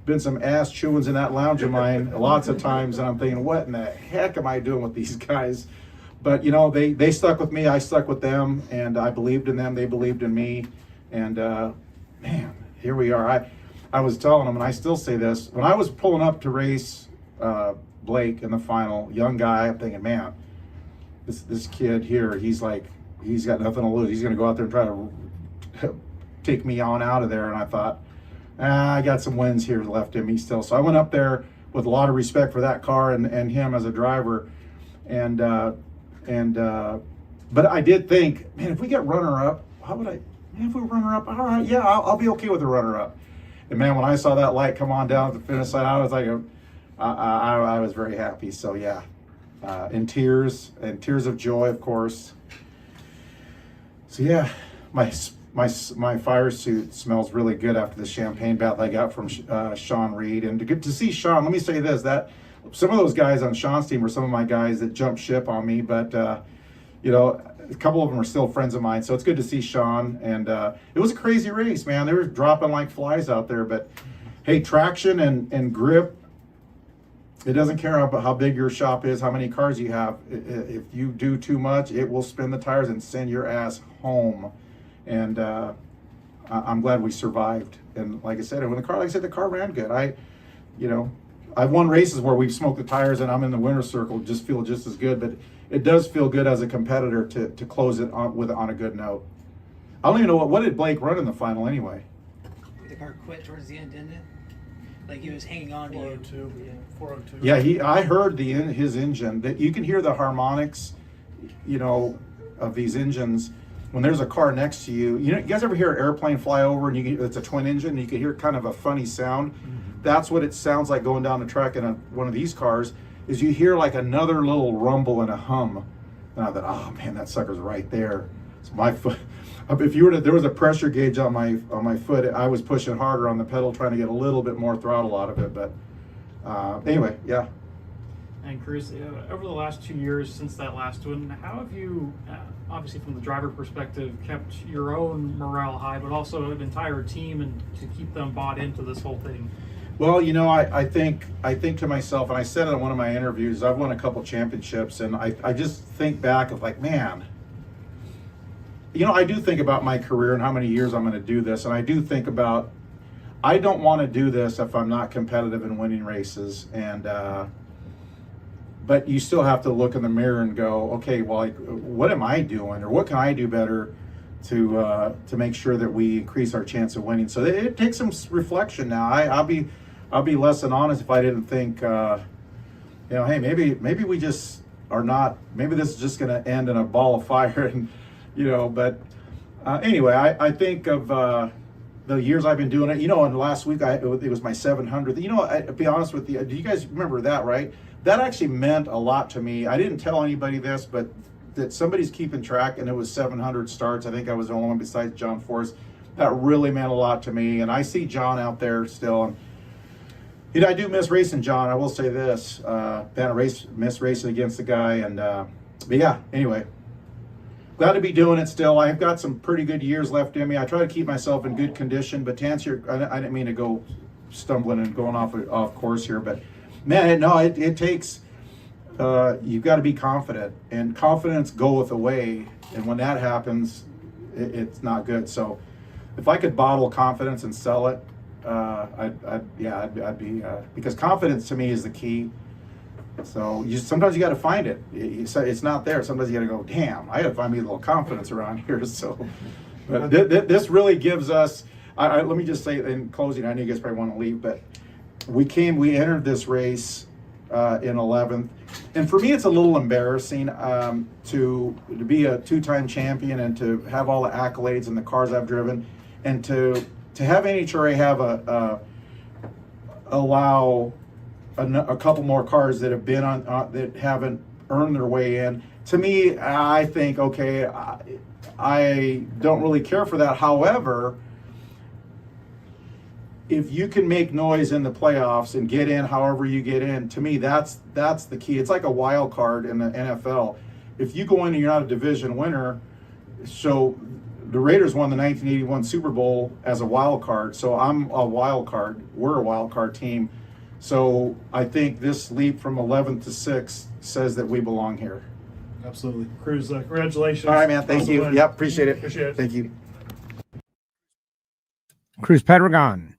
been some ass chewings in that lounge of mine lots of times, and I'm thinking, what in the heck am I doing with these guys? But, you know, they stuck with me, I stuck with them, and I believed in them, they believed in me, and man, here we are. I was telling them, and I still say this, when I was pulling up to race Blake in the final, young guy, I'm thinking, man, this kid here, he's got nothing to lose. He's going to go out there and try to take me on out of there. And I thought, I got some wins here left in me still. So I went up there with a lot of respect for that car and him as a driver. But I did think, man, if we get runner-up, if we runner-up, all right, yeah, I'll be okay with a runner-up. And man, when I saw that light come on down at the finish line, I was like, I was very happy. So yeah, in tears of joy, of course. So yeah, my fire suit smells really good after the champagne bath I got from Shawn Reed. And to see Shawn, let me say this, that some of those guys on Shawn's team were some of my guys that jumped ship on me, but you know, a couple of them are still friends of mine, so it's good to see Shawn. And it was a crazy race, man. They were dropping like flies out there, but hey, traction and grip, it doesn't care how big your shop is, how many cars you have. If you do too much, it will spin the tires and send your ass home. And I'm glad we survived. And like I said, when the car ran good. I've won races where we've smoked the tires and I'm in the winner's circle, just feel just as good. But it does feel good as a competitor to close it on a good note. I don't even know what did Blake run in the final anyway. The car quit towards the end, didn't it? Like he was hanging on to you. 402. Yeah, I heard his engine. That you can hear the harmonics, you know, of these engines. When there's a car next to you, you guys ever hear an airplane fly over and it's a twin engine and you can hear kind of a funny sound? Mm-hmm. That's what it sounds like going down the track in one of these cars, is you hear like another little rumble and a hum. And I thought, oh man, that sucker's right there. It's my foot. If there was a pressure gauge on my foot, I was pushing harder on the pedal trying to get a little bit more throttle out of it. But anyway, yeah. And Cruz, over the last 2 years since that last one, how have you, obviously from the driver perspective, kept your own morale high, but also an entire team, and to keep them bought into this whole thing? Well, you know, I think to myself, and I said it in one of my interviews, I've won a couple championships, and I just think back of like, man, you know, I do think about my career and how many years I'm going to do this, and I do think about, I don't want to do this if I'm not competitive in winning races, and but you still have to look in the mirror and go, okay, well, like, what am I doing, or what can I do better to make sure that we increase our chance of winning? So it takes some reflection now. I'll be less than honest if I didn't think, you know, hey, maybe we just are not. Maybe this is just going to end in a ball of fire, and you know. But anyway, I think of the years I've been doing it. You know, and last week it was my 700th. You know, I'll be honest with you. Do you guys remember that? Right? That actually meant a lot to me. I didn't tell anybody this, but that somebody's keeping track, and it was 700 starts. I think I was the only one besides John Forrest. That really meant a lot to me, and I see John out there still. And you know, I do miss racing John. I will say this: miss racing against the guy. And but yeah, anyway, glad to be doing it still. I've got some pretty good years left in me. I try to keep myself in good condition. But to answer I didn't mean to go stumbling and going off course here, but man, no, it takes. You've got to be confident, and confidence goeth away, and when that happens, it's not good. So if I could bottle confidence and sell it, I'd be, because confidence to me is the key. So sometimes you got to find it. It's not there. Sometimes you got to go, damn, I got to find me a little confidence around here. So but this really gives us, let me just say in closing, I know you guys probably want to leave, but we entered this race in 11th. And for me, it's a little embarrassing to be a two-time champion and to have all the accolades and the cars I've driven, and to have NHRA have allow a couple more cars that have been on that haven't earned their way in. To me, I think, okay, I don't really care for that. However, if you can make noise in the playoffs and get in however you get in, to me, that's the key. It's like a wild card in the NFL. If you go in and you're not a division winner, so the Raiders won the 1981 Super Bowl as a wild card, so I'm a wild card. We're a wild card team. So I think this leap from 11th to 6th says that we belong here. Absolutely. Cruz, congratulations. All right, man. Thank you. Win. Yep, appreciate it. Appreciate it. Thank you. Cruz Pedregon,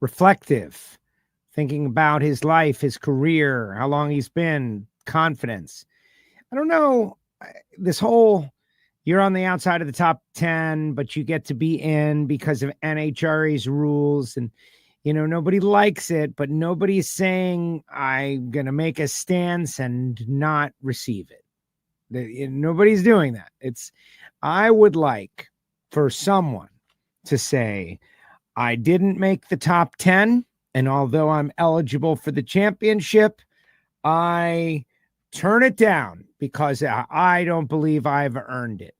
reflective, thinking about his life, his career, how long he's been, confidence. I don't know, this whole, you're on the outside of the top 10, but you get to be in because of NHRA's rules, and you know, nobody likes it, but nobody's saying I'm going to make a stance and not receive it. Nobody's doing that. I would like for someone to say, I didn't make the top 10, and although I'm eligible for the championship, I turn it down because I don't believe I've earned it.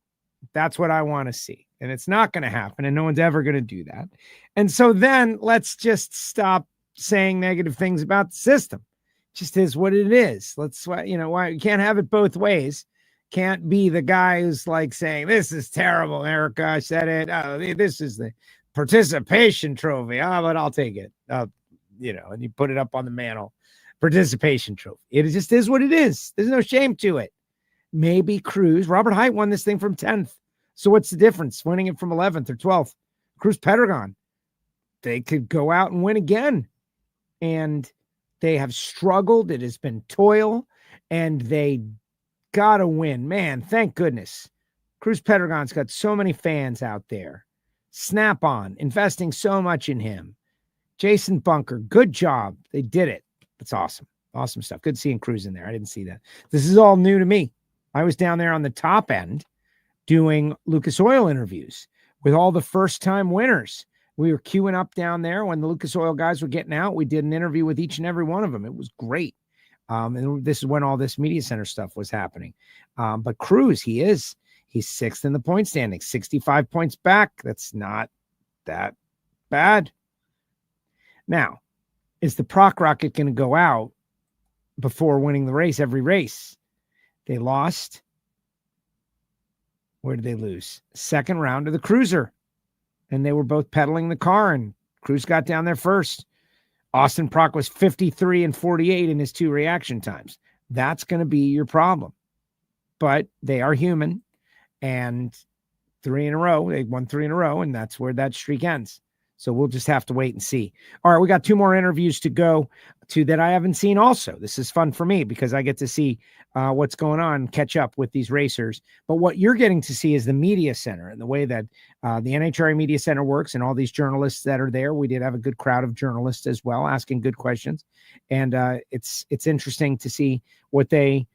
That's what I want to see. And it's not going to happen, and no one's ever going to do that. And so then let's just stop saying negative things about the system. It just is what it is. Why you can't have it both ways. Can't be the guy who's like saying, this is terrible, Erica said it. Oh, this is the participation trophy. But I'll take it. And you put it up on the mantle. Participation trophy. It just is what it is. There's no shame to it. Maybe Cruz. Robert Hite won this thing from 10th. So what's the difference? Winning it from 11th or 12th. Cruz Pedregon. They could go out and win again. And they have struggled. It has been toil. And they got to win. Man, thank goodness. Cruz Pedregon's got so many fans out there. Snap on, investing so much in him. Jason Bunker, good job. They did it. That's awesome. Awesome stuff. Good seeing Cruz in there. I didn't see that. This is all new to me. I was down there on the top end doing Lucas Oil interviews with all the first-time winners. We were queuing up down there when the Lucas Oil guys were getting out. We did an interview with each and every one of them. It was great. And this is when all this media center stuff was happening. But Cruz, he's 6th in the point standing, 65 points back. That's not that bad. Now, is the Proc Rocket going to go out before winning the race every race? They lost. Where did they lose? Second round of the Cruiser. And they were both pedaling the car, and Cruz got down there first. Austin Proc was 53 and 48 in his 2 reaction times. That's going to be your problem. But they are human, and 3 in a row. They won 3 in a row, and that's where that streak ends. So we'll just have to wait and see. All right, we got 2 more interviews to go to that I haven't seen also. This is fun for me because I get to see what's going on, catch up with these racers. But what you're getting to see is the media center and the way that the NHRA Media Center works and all these journalists that are there. We did have a good crowd of journalists as well, asking good questions. And it's interesting to see what they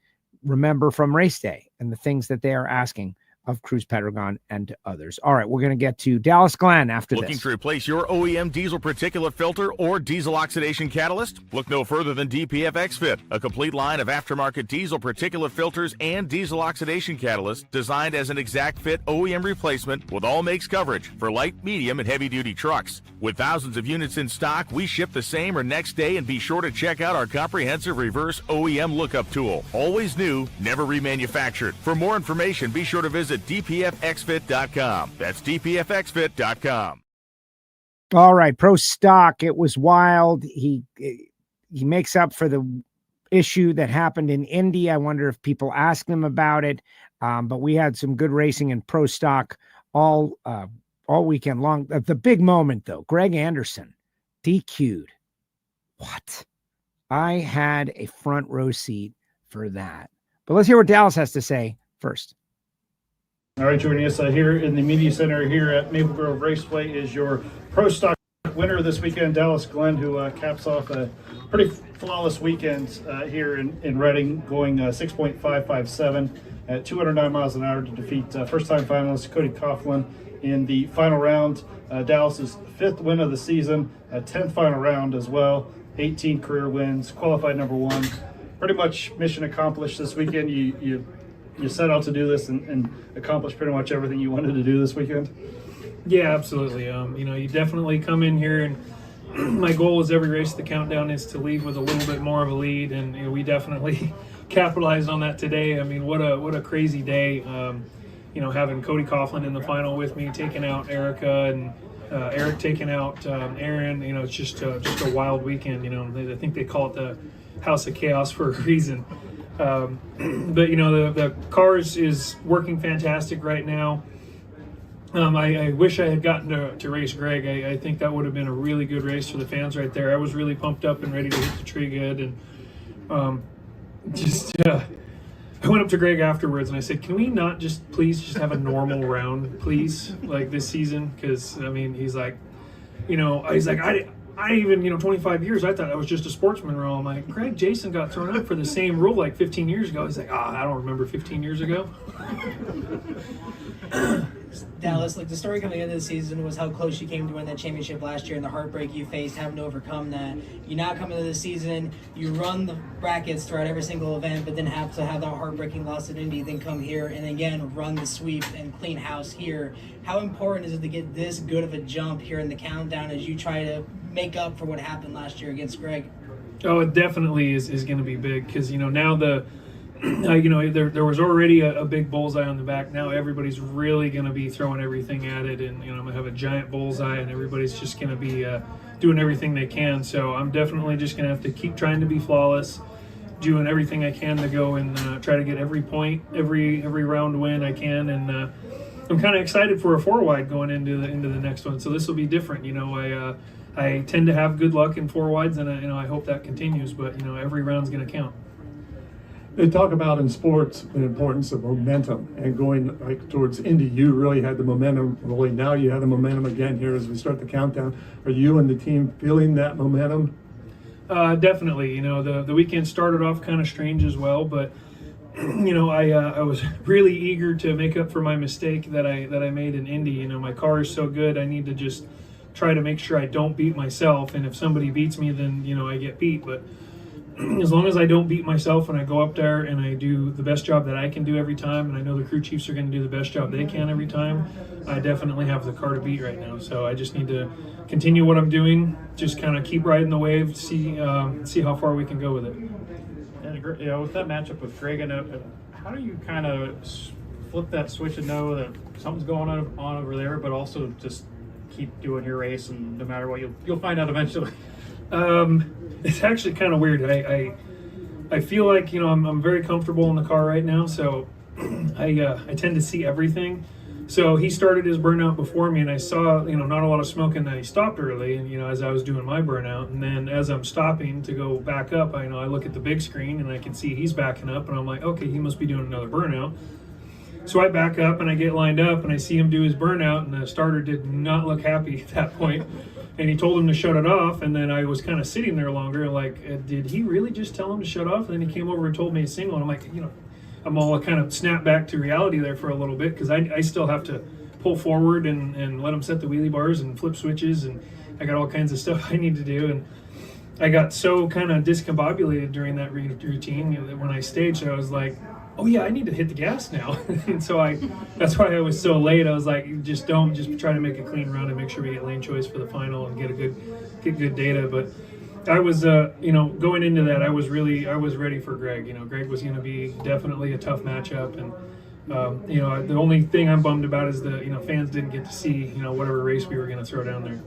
remember from race day and the things that they are asking of Cruz Pedregon and others. All right, we're going to get to Dallas Glenn after Looking this. to replace your OEM diesel particulate filter or diesel oxidation catalyst? Look no further than DPF XFit, a complete line of aftermarket diesel particulate filters and diesel oxidation catalysts designed as an exact fit OEM replacement with all makes coverage for light, medium, and heavy-duty trucks. With thousands of units in stock, we ship the same or next day, and be sure to check out our comprehensive reverse OEM lookup tool. Always new, never remanufactured. For more information, be sure to visit dpfxfit.com. That's dpfxfit.com. All right, Pro Stock. It was wild. He makes up for the issue that happened in Indy. I wonder if people asked him about it. But we had some good racing in Pro Stock all weekend long. The big moment, though, Greg Anderson DQ'd. What? I had a front row seat for that. But let's hear what Dallas has to say first. All right, joining us here in the media center here at Maple Grove Raceway is your Pro Stock winner this weekend, Dallas Glenn, who caps off a pretty flawless weekend here in Reading, going 6.557 at 209 miles an hour to defeat first-time finalist Cody Coughlin in the final round. Dallas's 5th win of the season, 10th final round as well, 18 career wins, qualified number 1. Pretty much mission accomplished this weekend. You set out to do this and accomplish pretty much everything you wanted to do this weekend. Yeah, absolutely. You definitely come in here, and my goal is every race, the countdown is to leave with a little bit more of a lead, and we definitely capitalized on that today. I mean, what a crazy day. Having Cody Coughlin in the final with me, taking out Erica, and Eric taking out Aaron. It's just a wild weekend. I think they call it the House of Chaos for a reason. But the cars is working fantastic right now. I wish I had gotten to race Greg. I think that would have been a really good race for the fans right there. I was really pumped up and ready to hit the tree good, and I went up to Greg afterwards and I said, "Can we not please just have a normal round, please, like this season?" Because he's like, I even 25 years, I thought that was just a sportsman rule. I'm like, Greg, Jason got thrown out for the same rule like 15 years ago. He's like, I don't remember 15 years ago. Dallas, the story coming into the season was how close you came to win that championship last year and the heartbreak you faced having to overcome that. You now come into the season, you run the brackets throughout every single event, but then have to have that heartbreaking loss at Indy, then come here and again run the sweep and clean house here. How important is it to get this good of a jump here in the countdown as you try to make up for what happened last year against Greg? Oh, it definitely is going to be big because, now there was already a big bullseye on the back. Now everybody's really going to be throwing everything at it, and I'm going to have a giant bullseye, and everybody's just going to be doing everything they can. So I'm definitely just going to have to keep trying to be flawless, doing everything I can to go and try to get every point, every round win I can, and I'm kind of excited for a 4-wide going into the next one. So this will be different. I tend to have good luck in 4-wides, and I hope that continues. But every round's going to count. They talk about in sports the importance of momentum and going towards Indy. You really had the momentum. Really, now you have the momentum again here as we start the countdown. Are you and the team feeling that momentum? Definitely. The weekend started off kind of strange as well, but I was really eager to make up for my mistake that I made in Indy. My car is so good. I need to just try to make sure I don't beat myself. And if somebody beats me, then I get beat. But as long as I don't beat myself and I go up there and I do the best job that I can do every time, and I know the crew chiefs are going to do the best job they can every time, I definitely have the car to beat right now. So I just need to continue what I'm doing, just kind of keep riding the wave, see how far we can go with it. And with that matchup with Greg, how do you kind of flip that switch and know that something's going on over there, but also just keep doing your race, and no matter what, you'll find out eventually? It's actually kind of weird. I feel like I'm very comfortable in the car right now, so I tend to see everything. So he started his burnout before me, and I saw not a lot of smoke, and then he stopped early, and as I was doing my burnout, and then as I'm stopping to go back up, I look at the big screen and I can see he's backing up, and I'm like, okay, he must be doing another burnout. So I back up and I get lined up and I see him do his burnout, and the starter did not look happy at that point. And he told him to shut it off, and then I was kind of sitting there longer, like, did he really just tell him to shut off? And then he came over and told me a single, and I'm like, I'm all kind of snapped back to reality there for a little bit, because I still have to pull forward and let him set the wheelie bars and flip switches, and I got all kinds of stuff I need to do. And I got so kind of discombobulated during that routine that when I staged, I was like, oh yeah, I need to hit the gas now. And so that's why I was so late. I was like, just try to make a clean run and make sure we get lane choice for the final and get good data. But I was, going into that, I was ready for Greg. Greg was going to be definitely a tough matchup. And, the only thing I'm bummed about is the, fans didn't get to see, whatever race we were going to throw down there.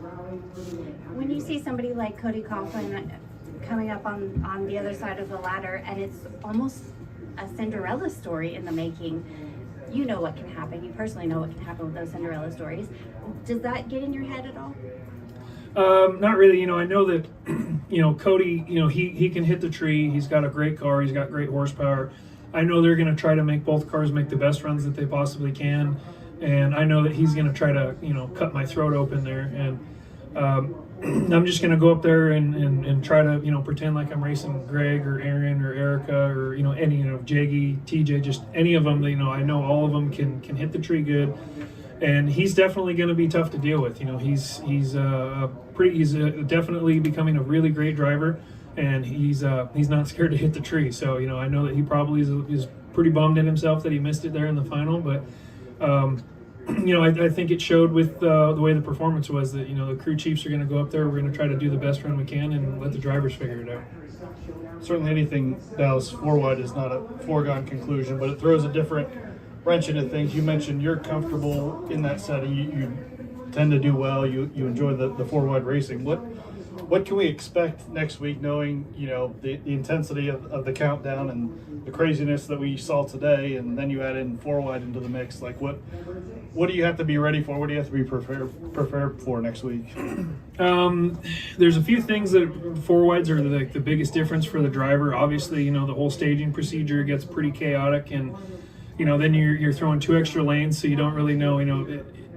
When you see somebody like Cody Coughlin coming up on the other side of the ladder, and it's almost a Cinderella story in the making, you know what can happen. You personally know what can happen with those Cinderella stories. Does that get in your head at all? Not really. I know that, Cody, he can hit the tree. He's got a great car. He's got great horsepower. I know they're going to try to make both cars make the best runs that they possibly can. And I know that he's going to try to, cut my throat open there. And I'm just going to go up there and try to, pretend like I'm racing Greg or Aaron or Erica or, any, Jaggy, TJ, just any of them. I know all of them can hit the tree good. And he's definitely going to be tough to deal with. He's definitely becoming a really great driver, and he's not scared to hit the tree. So I know that he probably is pretty bummed at himself that he missed it there in the final, but I think it showed with the way the performance was that the crew chiefs are going to go up there. We're going to try to do the best run we can and let the drivers figure it out. Certainly, anything Dallas 4-wide is not a foregone conclusion, but it throws a different wrench into things. You mentioned you're comfortable in that setting. You tend to do well. You enjoy the 4-wide racing. What can we expect next week, knowing the intensity of the countdown and the craziness that we saw today, and then you add in 4-wide into the mix? Like what do you have to be ready for? What do you have to be prepared for next week? There's a few things that 4-wides are like the biggest difference for the driver. Obviously, the whole staging procedure gets pretty chaotic, and then you're throwing 2 extra lanes, so you don't really know,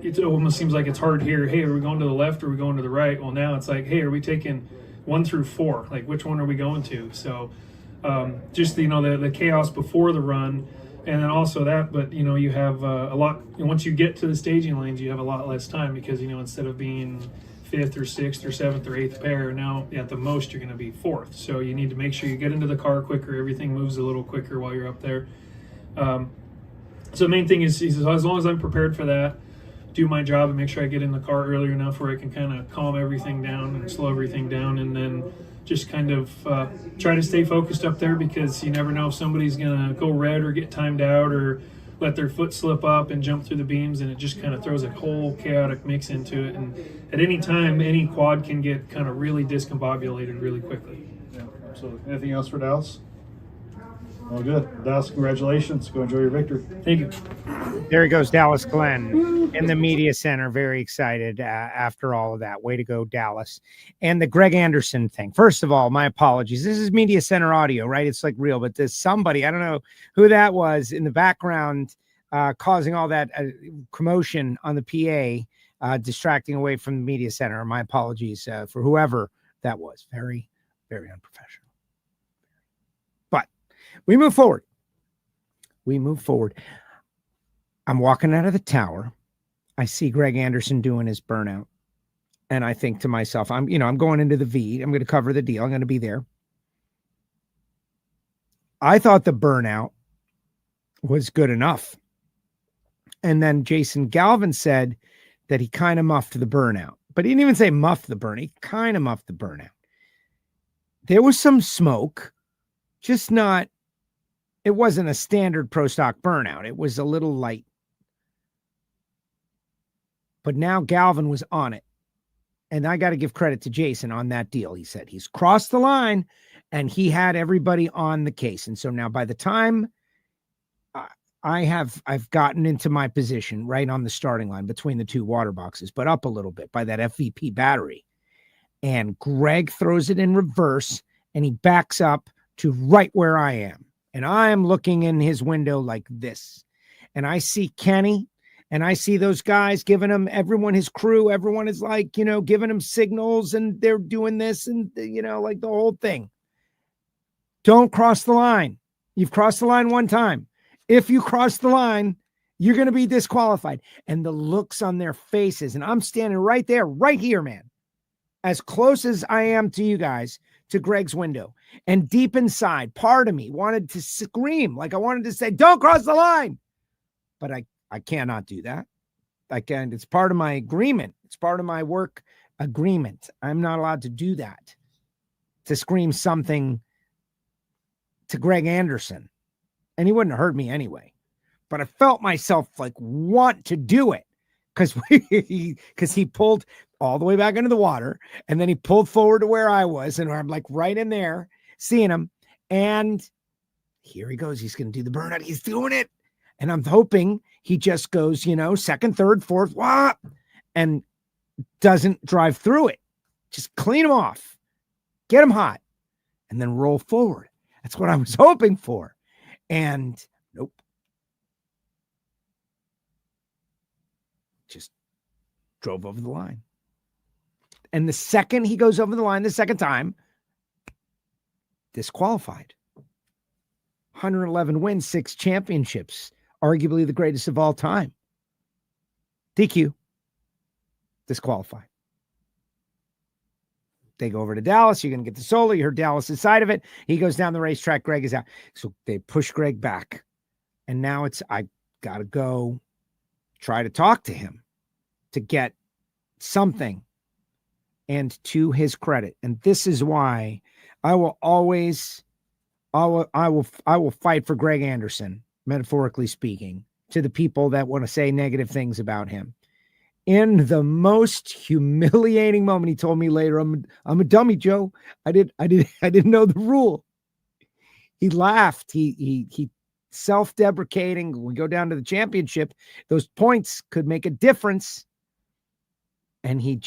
it almost seems like it's hard here. Hey, are we going to the left or are we going to the right? Well, now it's like, hey, are we taking 1 through 4? Like, which one are we going to? So just, the chaos before the run, and then also that, but, you have a lot, once you get to the staging lanes, you have a lot less time because, instead of being 5th or 6th or 7th or 8th pair, now at the most you're going to be 4th. So you need to make sure you get into the car quicker. Everything moves a little quicker while you're up there. So the main thing is as long as I'm prepared for that, do my job and make sure I get in the car early enough where I can kind of calm everything down and slow everything down, and then just kind of try to stay focused up there, because you never know if somebody's going to go red or get timed out or let their foot slip up and jump through the beams, and it just kind of throws a whole chaotic mix into it. And at any time, any quad can get kind of really discombobulated really quickly. Yeah, absolutely. Anything else for Dallas? Well, good. Dallas, congratulations. Go enjoy your victory. Thank you. There he goes, Dallas Glenn in the media center. Very excited after all of that. Way to go, Dallas. And the Greg Anderson thing. First of all, my apologies. This is media center audio, right? It's like real, but there's somebody, I don't know who that was in the background causing all that commotion on the PA, distracting away from the media center. My apologies for whoever that was. Very, very unprofessional. We move forward. I'm walking out of the tower. I see Greg Anderson doing his burnout. And I think to myself, I'm going into the V. I'm going to cover the deal. I'm going to be there. I thought the burnout was good enough. And then Jason Galvin said that he kind of muffed the burnout. But he didn't even say muff the burn. He kind of muffed the burnout. There was some smoke, just not. It wasn't a standard pro stock burnout. It was a little light. But now Galvin was on it. And I got to give credit to Jason on that deal. He said he's crossed the line and he had everybody on the case. And so now by the time I've gotten into my position right on the starting line between the 2 water boxes, but up a little bit by that FVP battery. And Greg throws it in reverse and he backs up to right where I am. And I am looking in his window like this. And I see Kenny and I see those guys giving him, everyone, his crew, everyone is like, giving him signals and they're doing this and, like the whole thing. Don't cross the line. You've crossed the line one time. If you cross the line, you're going to be disqualified. And the looks on their faces, and I'm standing right there, right here, man, as close as I am to you guys, to Greg's window. And deep inside, part of me wanted to scream, like I wanted to say, don't cross the line. But I cannot do that. I can't. It's part of my agreement. It's part of my work agreement. I'm not allowed to do that, to scream something to Greg Anderson. And he wouldn't have heard me anyway. But I felt myself like want to do it because he pulled all the way back into the water, and then he pulled forward to where I was, and I'm like right in there seeing him. And here he goes. He's going to do the burnout. He's doing it. And I'm hoping he just goes, second, third, fourth, and doesn't drive through it. Just clean him off, get him hot, and then roll forward. That's what I was hoping for. And nope. Just drove over the line. And the second he goes over the line the second time, disqualified. 111 wins, 6 championships, arguably the greatest of all time. DQ, disqualified. They go over to Dallas. You're going to get the solo. You heard Dallas' side of it. He goes down the racetrack. Greg is out. So they push Greg back. And now I got to go try to talk to him to get something. And to his credit, and this is why I will fight for Greg Anderson, metaphorically speaking, to the people that want to say negative things about him. In the most humiliating moment, he told me later, I'm a dummy, Joe. I didn't know the rule. He laughed. He self-deprecating. When we go down to the championship, those points could make a difference. And he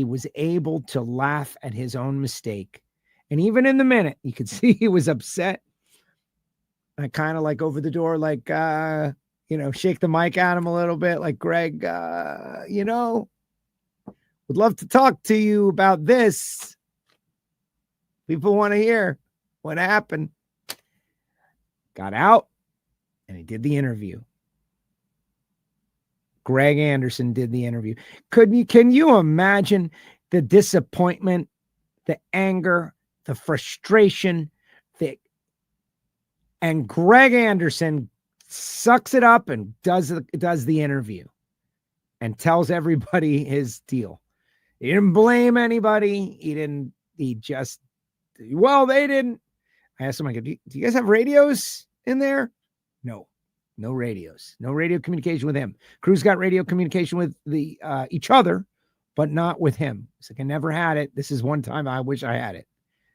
was able to laugh at his own mistake. And even in the minute, you could see he was upset. I kind of like over the door, like, shake the mic at him a little bit. Like, Greg, would love to talk to you about this. People want to hear what happened. Got out and he did the interview. Greg Anderson did the interview. Can you imagine the disappointment, the anger, the frustration, and Greg Anderson sucks it up and does the interview and tells everybody his deal. He didn't blame anybody. They didn't. I asked him, do you guys have radios in there? No radios. No radio communication with him. Cruz got radio communication with each other, but not with him. He's like, I never had it. This is one time I wish I had it.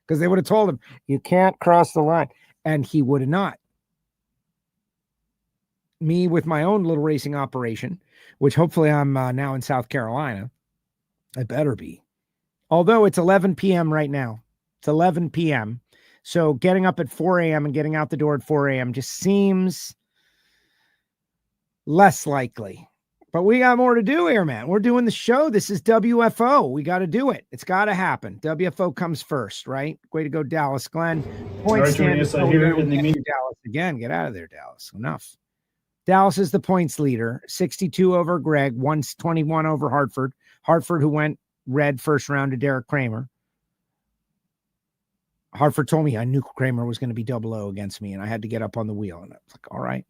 Because they would have told him, you can't cross the line. And he would have not. Me with my own little racing operation, which hopefully I'm now in South Carolina. I better be. Although it's 11 p.m. right now. It's 11 p.m. So getting up at 4 a.m. and getting out the door at 4 a.m. just seems less likely. But we got more to do here, man. We're doing the show. This is WFO. We got to do it. It's got to happen. WFO comes first, right? Way to go, Dallas. Glenn. Point standard. Here in the Dallas again. Get out of there, Dallas. Enough. Dallas is the points leader. 62 over Greg. 121 over Hartford. Hartford, who went red first round to Derek Kramer. Hartford told me I knew Kramer was going to be 0-0 against me, and I had to get up on the wheel. And I was like, all right.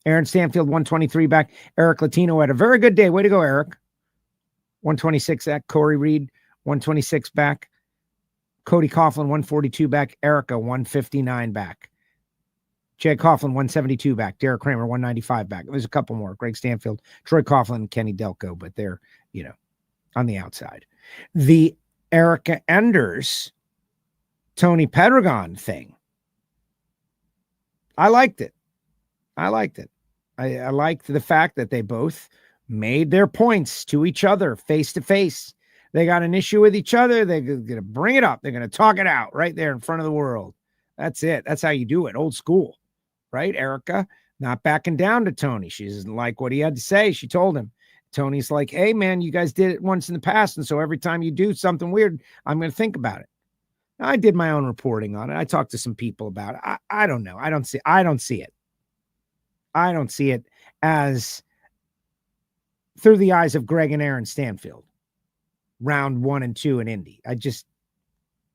Aaron Stanfield, 123 back. Eric Latino had a very good day. Way to go, Eric. 126 back. Corey Reed, 126 back. Cody Coughlin, 142 back. Erica, 159 back. Jay Coughlin, 172 back. Derek Kramer, 195 back. There's a couple more. Greg Stanfield, Troy Coughlin, and Kenny Delco, but they're, on the outside. The Erica Enders, Tony Pedregon thing. I liked it. I liked the fact that they both made their points to each other face to face. They got an issue with each other. They're going to bring it up. They're going to talk it out right there in front of the world. That's it. That's how you do it. Old school, right? Erica not backing down to Tony. She doesn't like what he had to say. She told him. Tony's like, hey, man, you guys did it once in the past. And so every time you do something weird, I'm going to think about it. I did my own reporting on it. I talked to some people about it. I don't know. I don't see it. I don't see it as through the eyes of Greg and Aaron Stanfield, round 1 and 2 in Indy. I just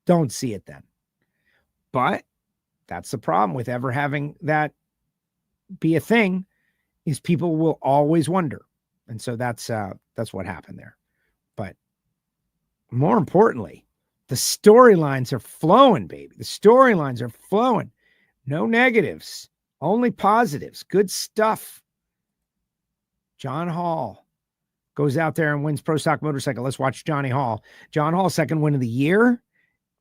don't see it then. But that's the problem with ever having that be a thing, is people will always wonder. And so that's what happened there. But more importantly, the storylines are flowing, baby. The storylines are flowing. No negatives. Only positives. Good stuff. John Hall goes out there and wins Pro Stock Motorcycle. Let's watch Johnny Hall. John Hall, second win of the year.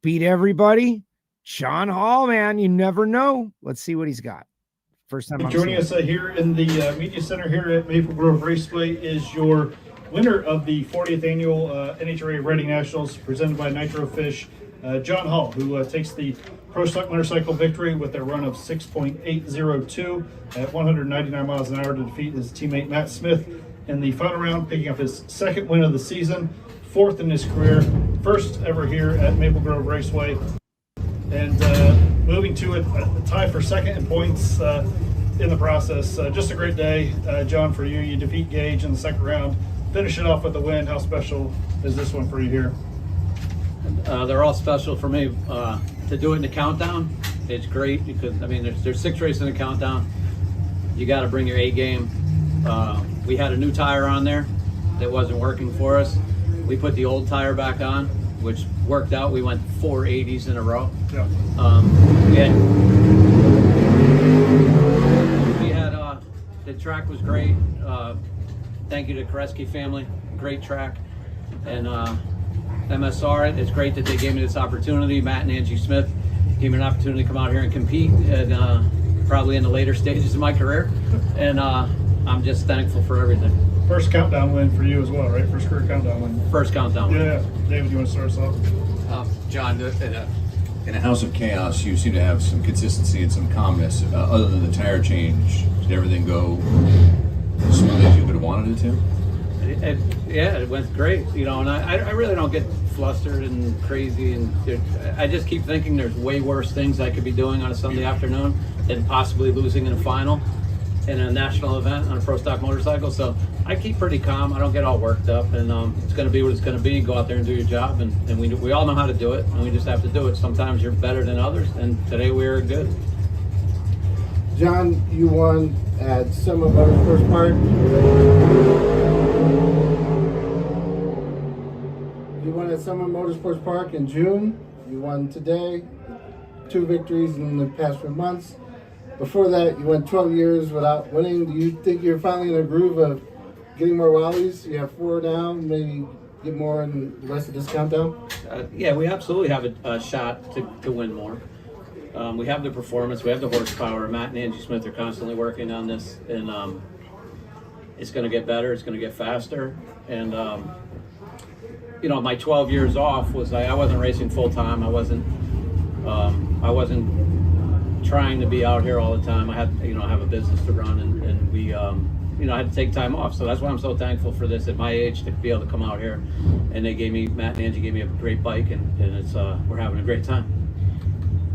Beat everybody. John Hall, man, you never know. Let's see what he's got. First time joining us here in the media center here at Maple Grove Raceway is your winner of the 40th annual NHRA Reading Nationals presented by Nitro Fish, John Hall, who takes the Pro Stock Motorcycle victory with a run of 6.802 at 199 miles an hour to defeat his teammate Matt Smith in the final round, picking up his second win of the season, fourth in his career. first ever here at Maple Grove Raceway, and moving to a tie for second in points in the process. Just a great day, John, for you. You defeat Gage in the second round, finish it off with a win. How special is this one for you here? They're all special for me. To do it in the countdown, it's great because, I mean, there's 6 races in the countdown. You got to bring your A game. We had a new tire on there that wasn't working for us. We put the old tire back on, which worked out. We went 4 80s in a row. Yeah. We had the track was great. Thank you to Koreski family. Great track. And MSR, it's great that they gave me this opportunity. Matt and Angie Smith gave me an opportunity to come out here and compete, and probably in the later stages of my career. And I'm just thankful for everything. First countdown win for you as well, right? First career countdown win. First countdown win. Yeah. David, you want to start us off? John, in a house of chaos, you seem to have some consistency and some calmness. Other than the tire change, did everything go as smooth as you would have wanted it to? It went great, you know, and I really don't get flustered and crazy, and I just keep thinking there's way worse things I could be doing on a Sunday afternoon than possibly losing in a final in a national event on a pro stock motorcycle. So I keep pretty calm. I don't get all worked up, and it's going to be what it's going to be. Go out there and do your job, and we all know how to do it, and we just have to do it. Sometimes you're better than others, and today we were good. John, you won at Summer Motorsports Park. You won at Summer Motorsports Park in June. You won today. 2 victories in the past few months. Before that, you went 12 years without winning. Do you think you're finally in a groove of getting more Wallies? You have 4 now, maybe get more in the rest of this countdown? Yeah, we absolutely have a shot to win more. We have the performance, we have the horsepower. Matt and Angie Smith are constantly working on this, and it's going to get better, it's going to get faster. And you know, my 12 years off was I wasn't racing full time. I wasn't trying to be out here all the time. I had, you know, I have a business to run, and we, you know, I had to take time off. So that's why I'm so thankful for this at my age to be able to come out here. And Matt and Angie gave me a great bike, and it's we're having a great time.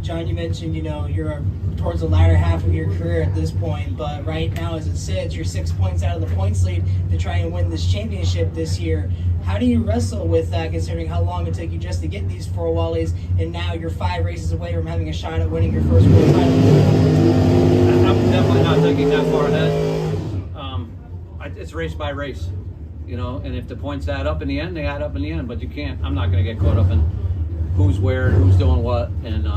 John, you mentioned, you know, you're towards the latter half of your career at this point, but right now as it sits, you're 6 points out of the points lead to try and win this championship this year. How do you wrestle with that, considering how long it took you just to get these 4 Wallies, and now you're 5 races away from having a shot at winning your first world title? I'm definitely not thinking that far ahead. It's race by race, you know, and if the points add up in the end, they add up in the end, but you can't, I'm not going to get caught up in who's where, who's doing what, and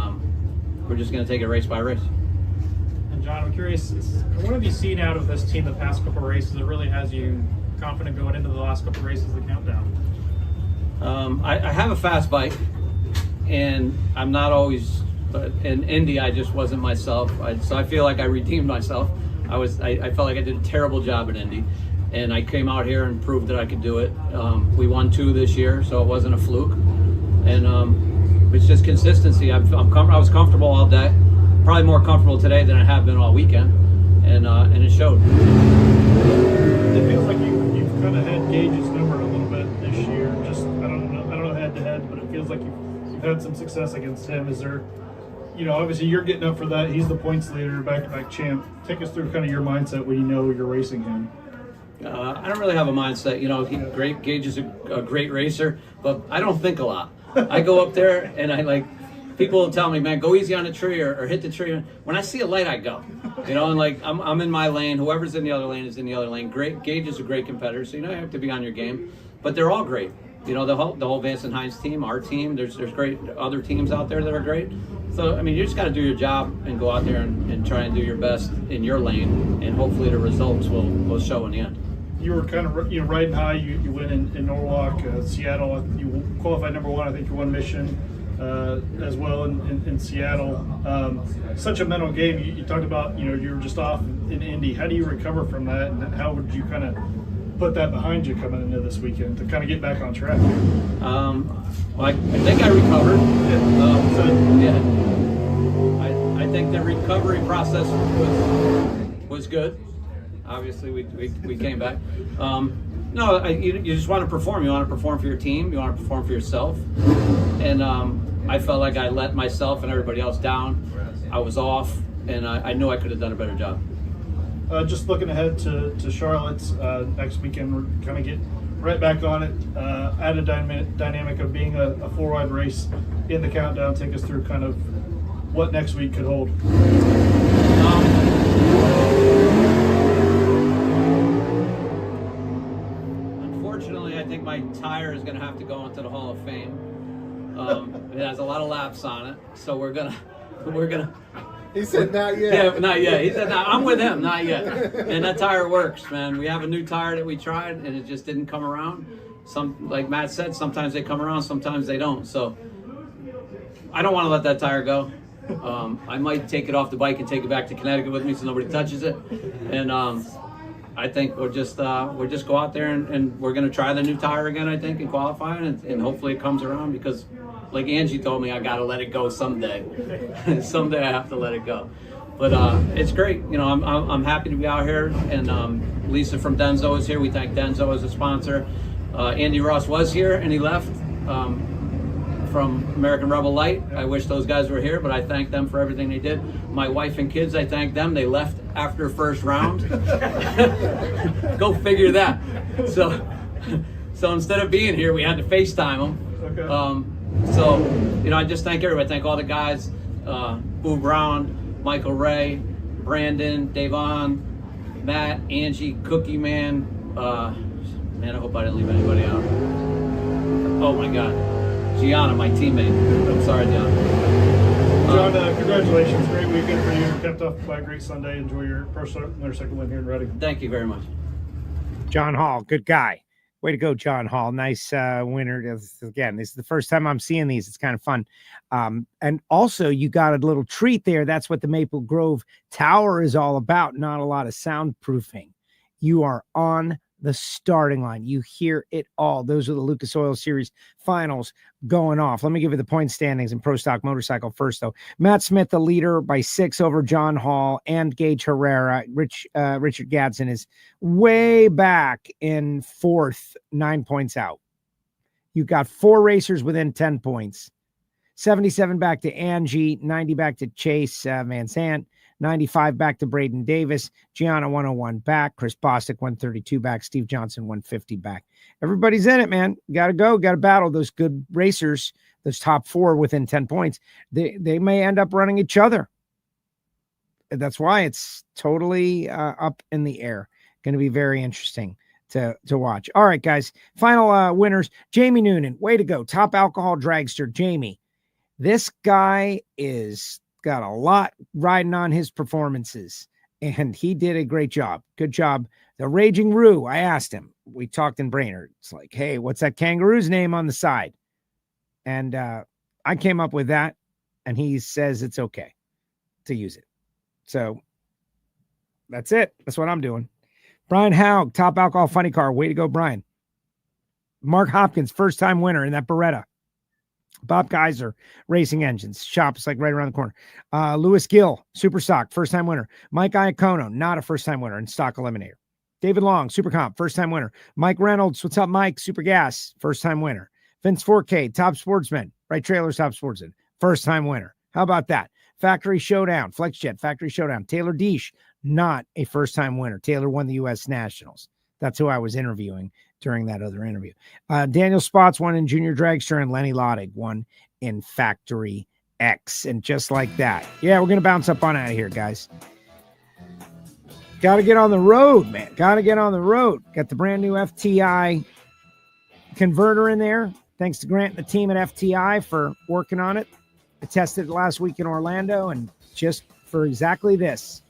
we're just going to take it race by race. And John, I'm curious, what have you seen out of this team the past couple of races that really has you confident going into the last couple of races of the countdown? I have a fast bike, and I'm not always, but in Indy I just wasn't myself. So I feel like I redeemed myself. I felt like I did a terrible job at Indy, and I came out here and proved that I could do it. We won 2 this year, so it wasn't a fluke. And it's just consistency. I was comfortable all day, probably more comfortable today than I have been all weekend, and it showed. It feels like you've kind of had Gage's number a little bit this year. Just I don't know head to head, but it feels like you've had some success against him. Is there, you know, obviously you're getting up for that. He's the points leader, back-to-back champ. Take us through kind of your mindset when you know you're racing him. I don't really have a mindset. You know, Gage is a great racer, but I don't think a lot. I go up there and people will tell me, man, go easy on the tree or hit the tree. When I see a light, I go. You know, and I'm in my lane. Whoever's in the other lane is in the other lane. Gage is a great competitor, so you know you have to be on your game. But they're all great. You know, the whole Vance and Hines team, our team. There's great other teams out there that are great. So I mean, you just got to do your job and go out there and try and do your best in your lane, and hopefully the results will show in the end. You were kind of riding high. You win in Norwalk, Seattle. You qualified number 1. I think you won Mission as well in Seattle. Such a mental game. You talked about, you know, you were just off in Indy. How do you recover from that, and how would you kind of put that behind you coming into this weekend to kind of get back on track? I think I recovered. I think the recovery process was good. Obviously, we came back. No, you just want to perform. You want to perform for your team. You want to perform for yourself. And I felt like I let myself and everybody else down. I was off, and I knew I could have done a better job. Just looking ahead to Charlotte next weekend, we're kind of getting right back on it. Added dynamic of being a four-wide race in the countdown. Take us through kind of what next week could hold. Unfortunately, I think my tire is going to have to go into the Hall of Fame. It has a lot of laps on it, so we're gonna. He said not yet. Yeah, not yet. He said, I'm with him, not yet. And that tire works, man. We have a new tire that we tried, and it just didn't come around. Like Matt said, sometimes they come around, sometimes they don't. So I don't want to let that tire go. I might take it off the bike and take it back to Connecticut with me so nobody touches it. And I think we'll just go out there and we're going to try the new tire again, I think, in qualifying, and hopefully it comes around because, like Angie told me, I got to let it go someday. Someday I have to let it go. But it's great. You know, I'm happy to be out here. And Lisa from Denso is here. We thank Denso as a sponsor. Andy Ross was here and he left from American Rebel Light. I wish those guys were here, but I thank them for everything they did. My wife and kids, I thank them. They left after first round. Go figure that. So instead of being here, we had to FaceTime them. Okay. So, you know, I just thank everybody. I thank all the guys, Boo Brown, Michael Ray, Brandon, Davon, Matt, Angie, Cookie Man. Man, I hope I didn't leave anybody out. Oh my God. Gianna, my teammate. I'm sorry, Gianna. John, congratulations. Great weekend for you. Capped off by a great Sunday. Enjoy your first motorcycle win here in Reading. Thank you very much. John Hall, good guy. Way to go, John Hall. Nice winner. Again, this is the first time I'm seeing these. It's kind of fun. And also, you got a little treat there. That's what the Maple Grove Tower is all about. Not a lot of soundproofing. You are on the starting line. You hear it all. Those are the Lucas Oil Series finals going off. Let me give you the point standings in Pro Stock Motorcycle first, though. Matt Smith, the leader by 6 over John Hall and Gage Herrera. Richard Gadsden is way back in 4th, 9 points out. You've got 4 racers within 10 points. 77 back to Angie, 90 back to Chase Van Sant, 95 back to Braden Davis, Gianna 101 back, Chris Bostic 132 back, Steve Johnson 150 back. Everybody's in it, man. Got to go, got to battle those good racers, those top 4 within 10 points. They may end up running each other. That's why it's totally up in the air. Going to be very interesting to watch. All right, guys. Final winners. Jamie Noonan, way to go. Top alcohol dragster, Jamie. This guy is got a lot riding on his performances, and he did a great job. Good job. The Raging Roo, I asked him. We talked in Brainerd. It's like, hey, what's that kangaroo's name on the side? And I came up with that, and he says it's okay to use it. So that's it. That's what I'm doing. Brian Haug, top alcohol funny car. Way to go, Brian. Mark Hopkins, first-time winner in that Beretta. Bob Kaiser, Racing Engines. Shop is like right around the corner. Lewis Gill, Super Stock, first-time winner. Mike Iacono, not a first-time winner in Stock Eliminator. David Long, Super Comp, first-time winner. Mike Reynolds, what's up, Mike? Super Gas, first-time winner. Vince 4K, Top Sportsman, Right Trailers, Top Sportsman, first-time winner. How about that? Factory Showdown, FlexJet, Factory Showdown. Taylor Deesh, not a first-time winner. Taylor won the U.S. Nationals. That's who I was interviewing during that other interview. Daniel Spots won in Junior Dragster, and Lenny Lodig won in Factory X. And just like that. Yeah, we're going to bounce up on out of here, guys. Got to get on the road, man. Got to get on the road. Got the brand new FTI converter in there. Thanks to Grant and the team at FTI for working on it. I tested it last week in Orlando, and just for exactly this,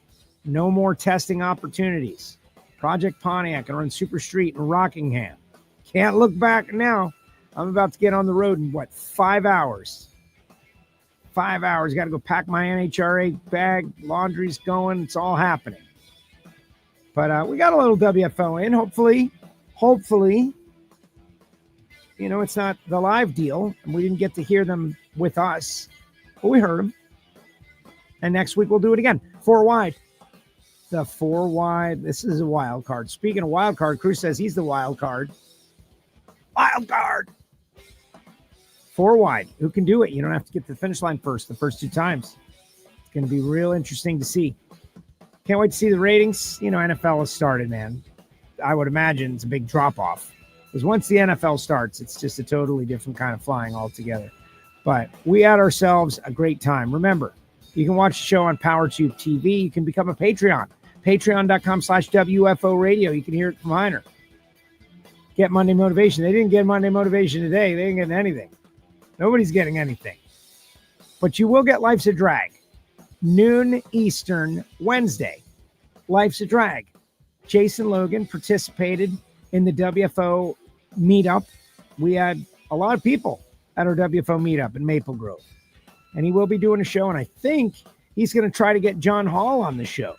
no more testing opportunities. Project Pontiac and run Super Street in Rockingham. Can't look back now. I'm about to get on the road in 5 hours? 5 hours. Got to go pack my NHRA bag. Laundry's going. It's all happening. But we got a little WFO in. Hopefully, you know, it's not the live deal, and we didn't get to hear them with us, but we heard them. And next week we'll do it again. 4 wide. the 4 wide. This is a wild card. Speaking of wild card, Cruz says he's the wild card. Wild card. 4 wide. Who can do it? You don't have to get to the finish line first the first 2 times. It's going to be real interesting to see. Can't wait to see the ratings. You know, NFL has started, man. I would imagine it's a big drop-off. Because once the NFL starts, it's just a totally different kind of flying altogether. But we had ourselves a great time. Remember, you can watch the show on PowerTube TV. You can become a Patreon. Patreon.com/WFO Radio. You can hear it from Heiner. Get Monday Motivation. They didn't get Monday Motivation today. They didn't get anything. Nobody's getting anything. But you will get Life's a Drag. Noon Eastern, Wednesday. Life's a Drag. Jason Logan participated in the WFO meetup. We had a lot of people at our WFO meetup in Maple Grove. And he will be doing a show, and I think he's going to try to get John Hall on the show,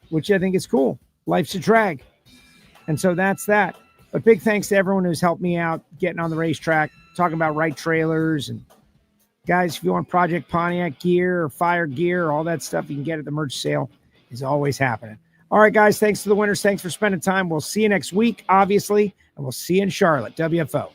which I think is cool. Life's a Drag. And so that's that. But big thanks to everyone who's helped me out getting on the racetrack, talking about right trailers. And guys, if you want Project Pontiac gear or fire gear or all that stuff, you can get at the merch sale. Is always happening. All right, guys, thanks to the winners. Thanks for spending time. We'll see you next week, obviously, and we'll see you in Charlotte. WFO.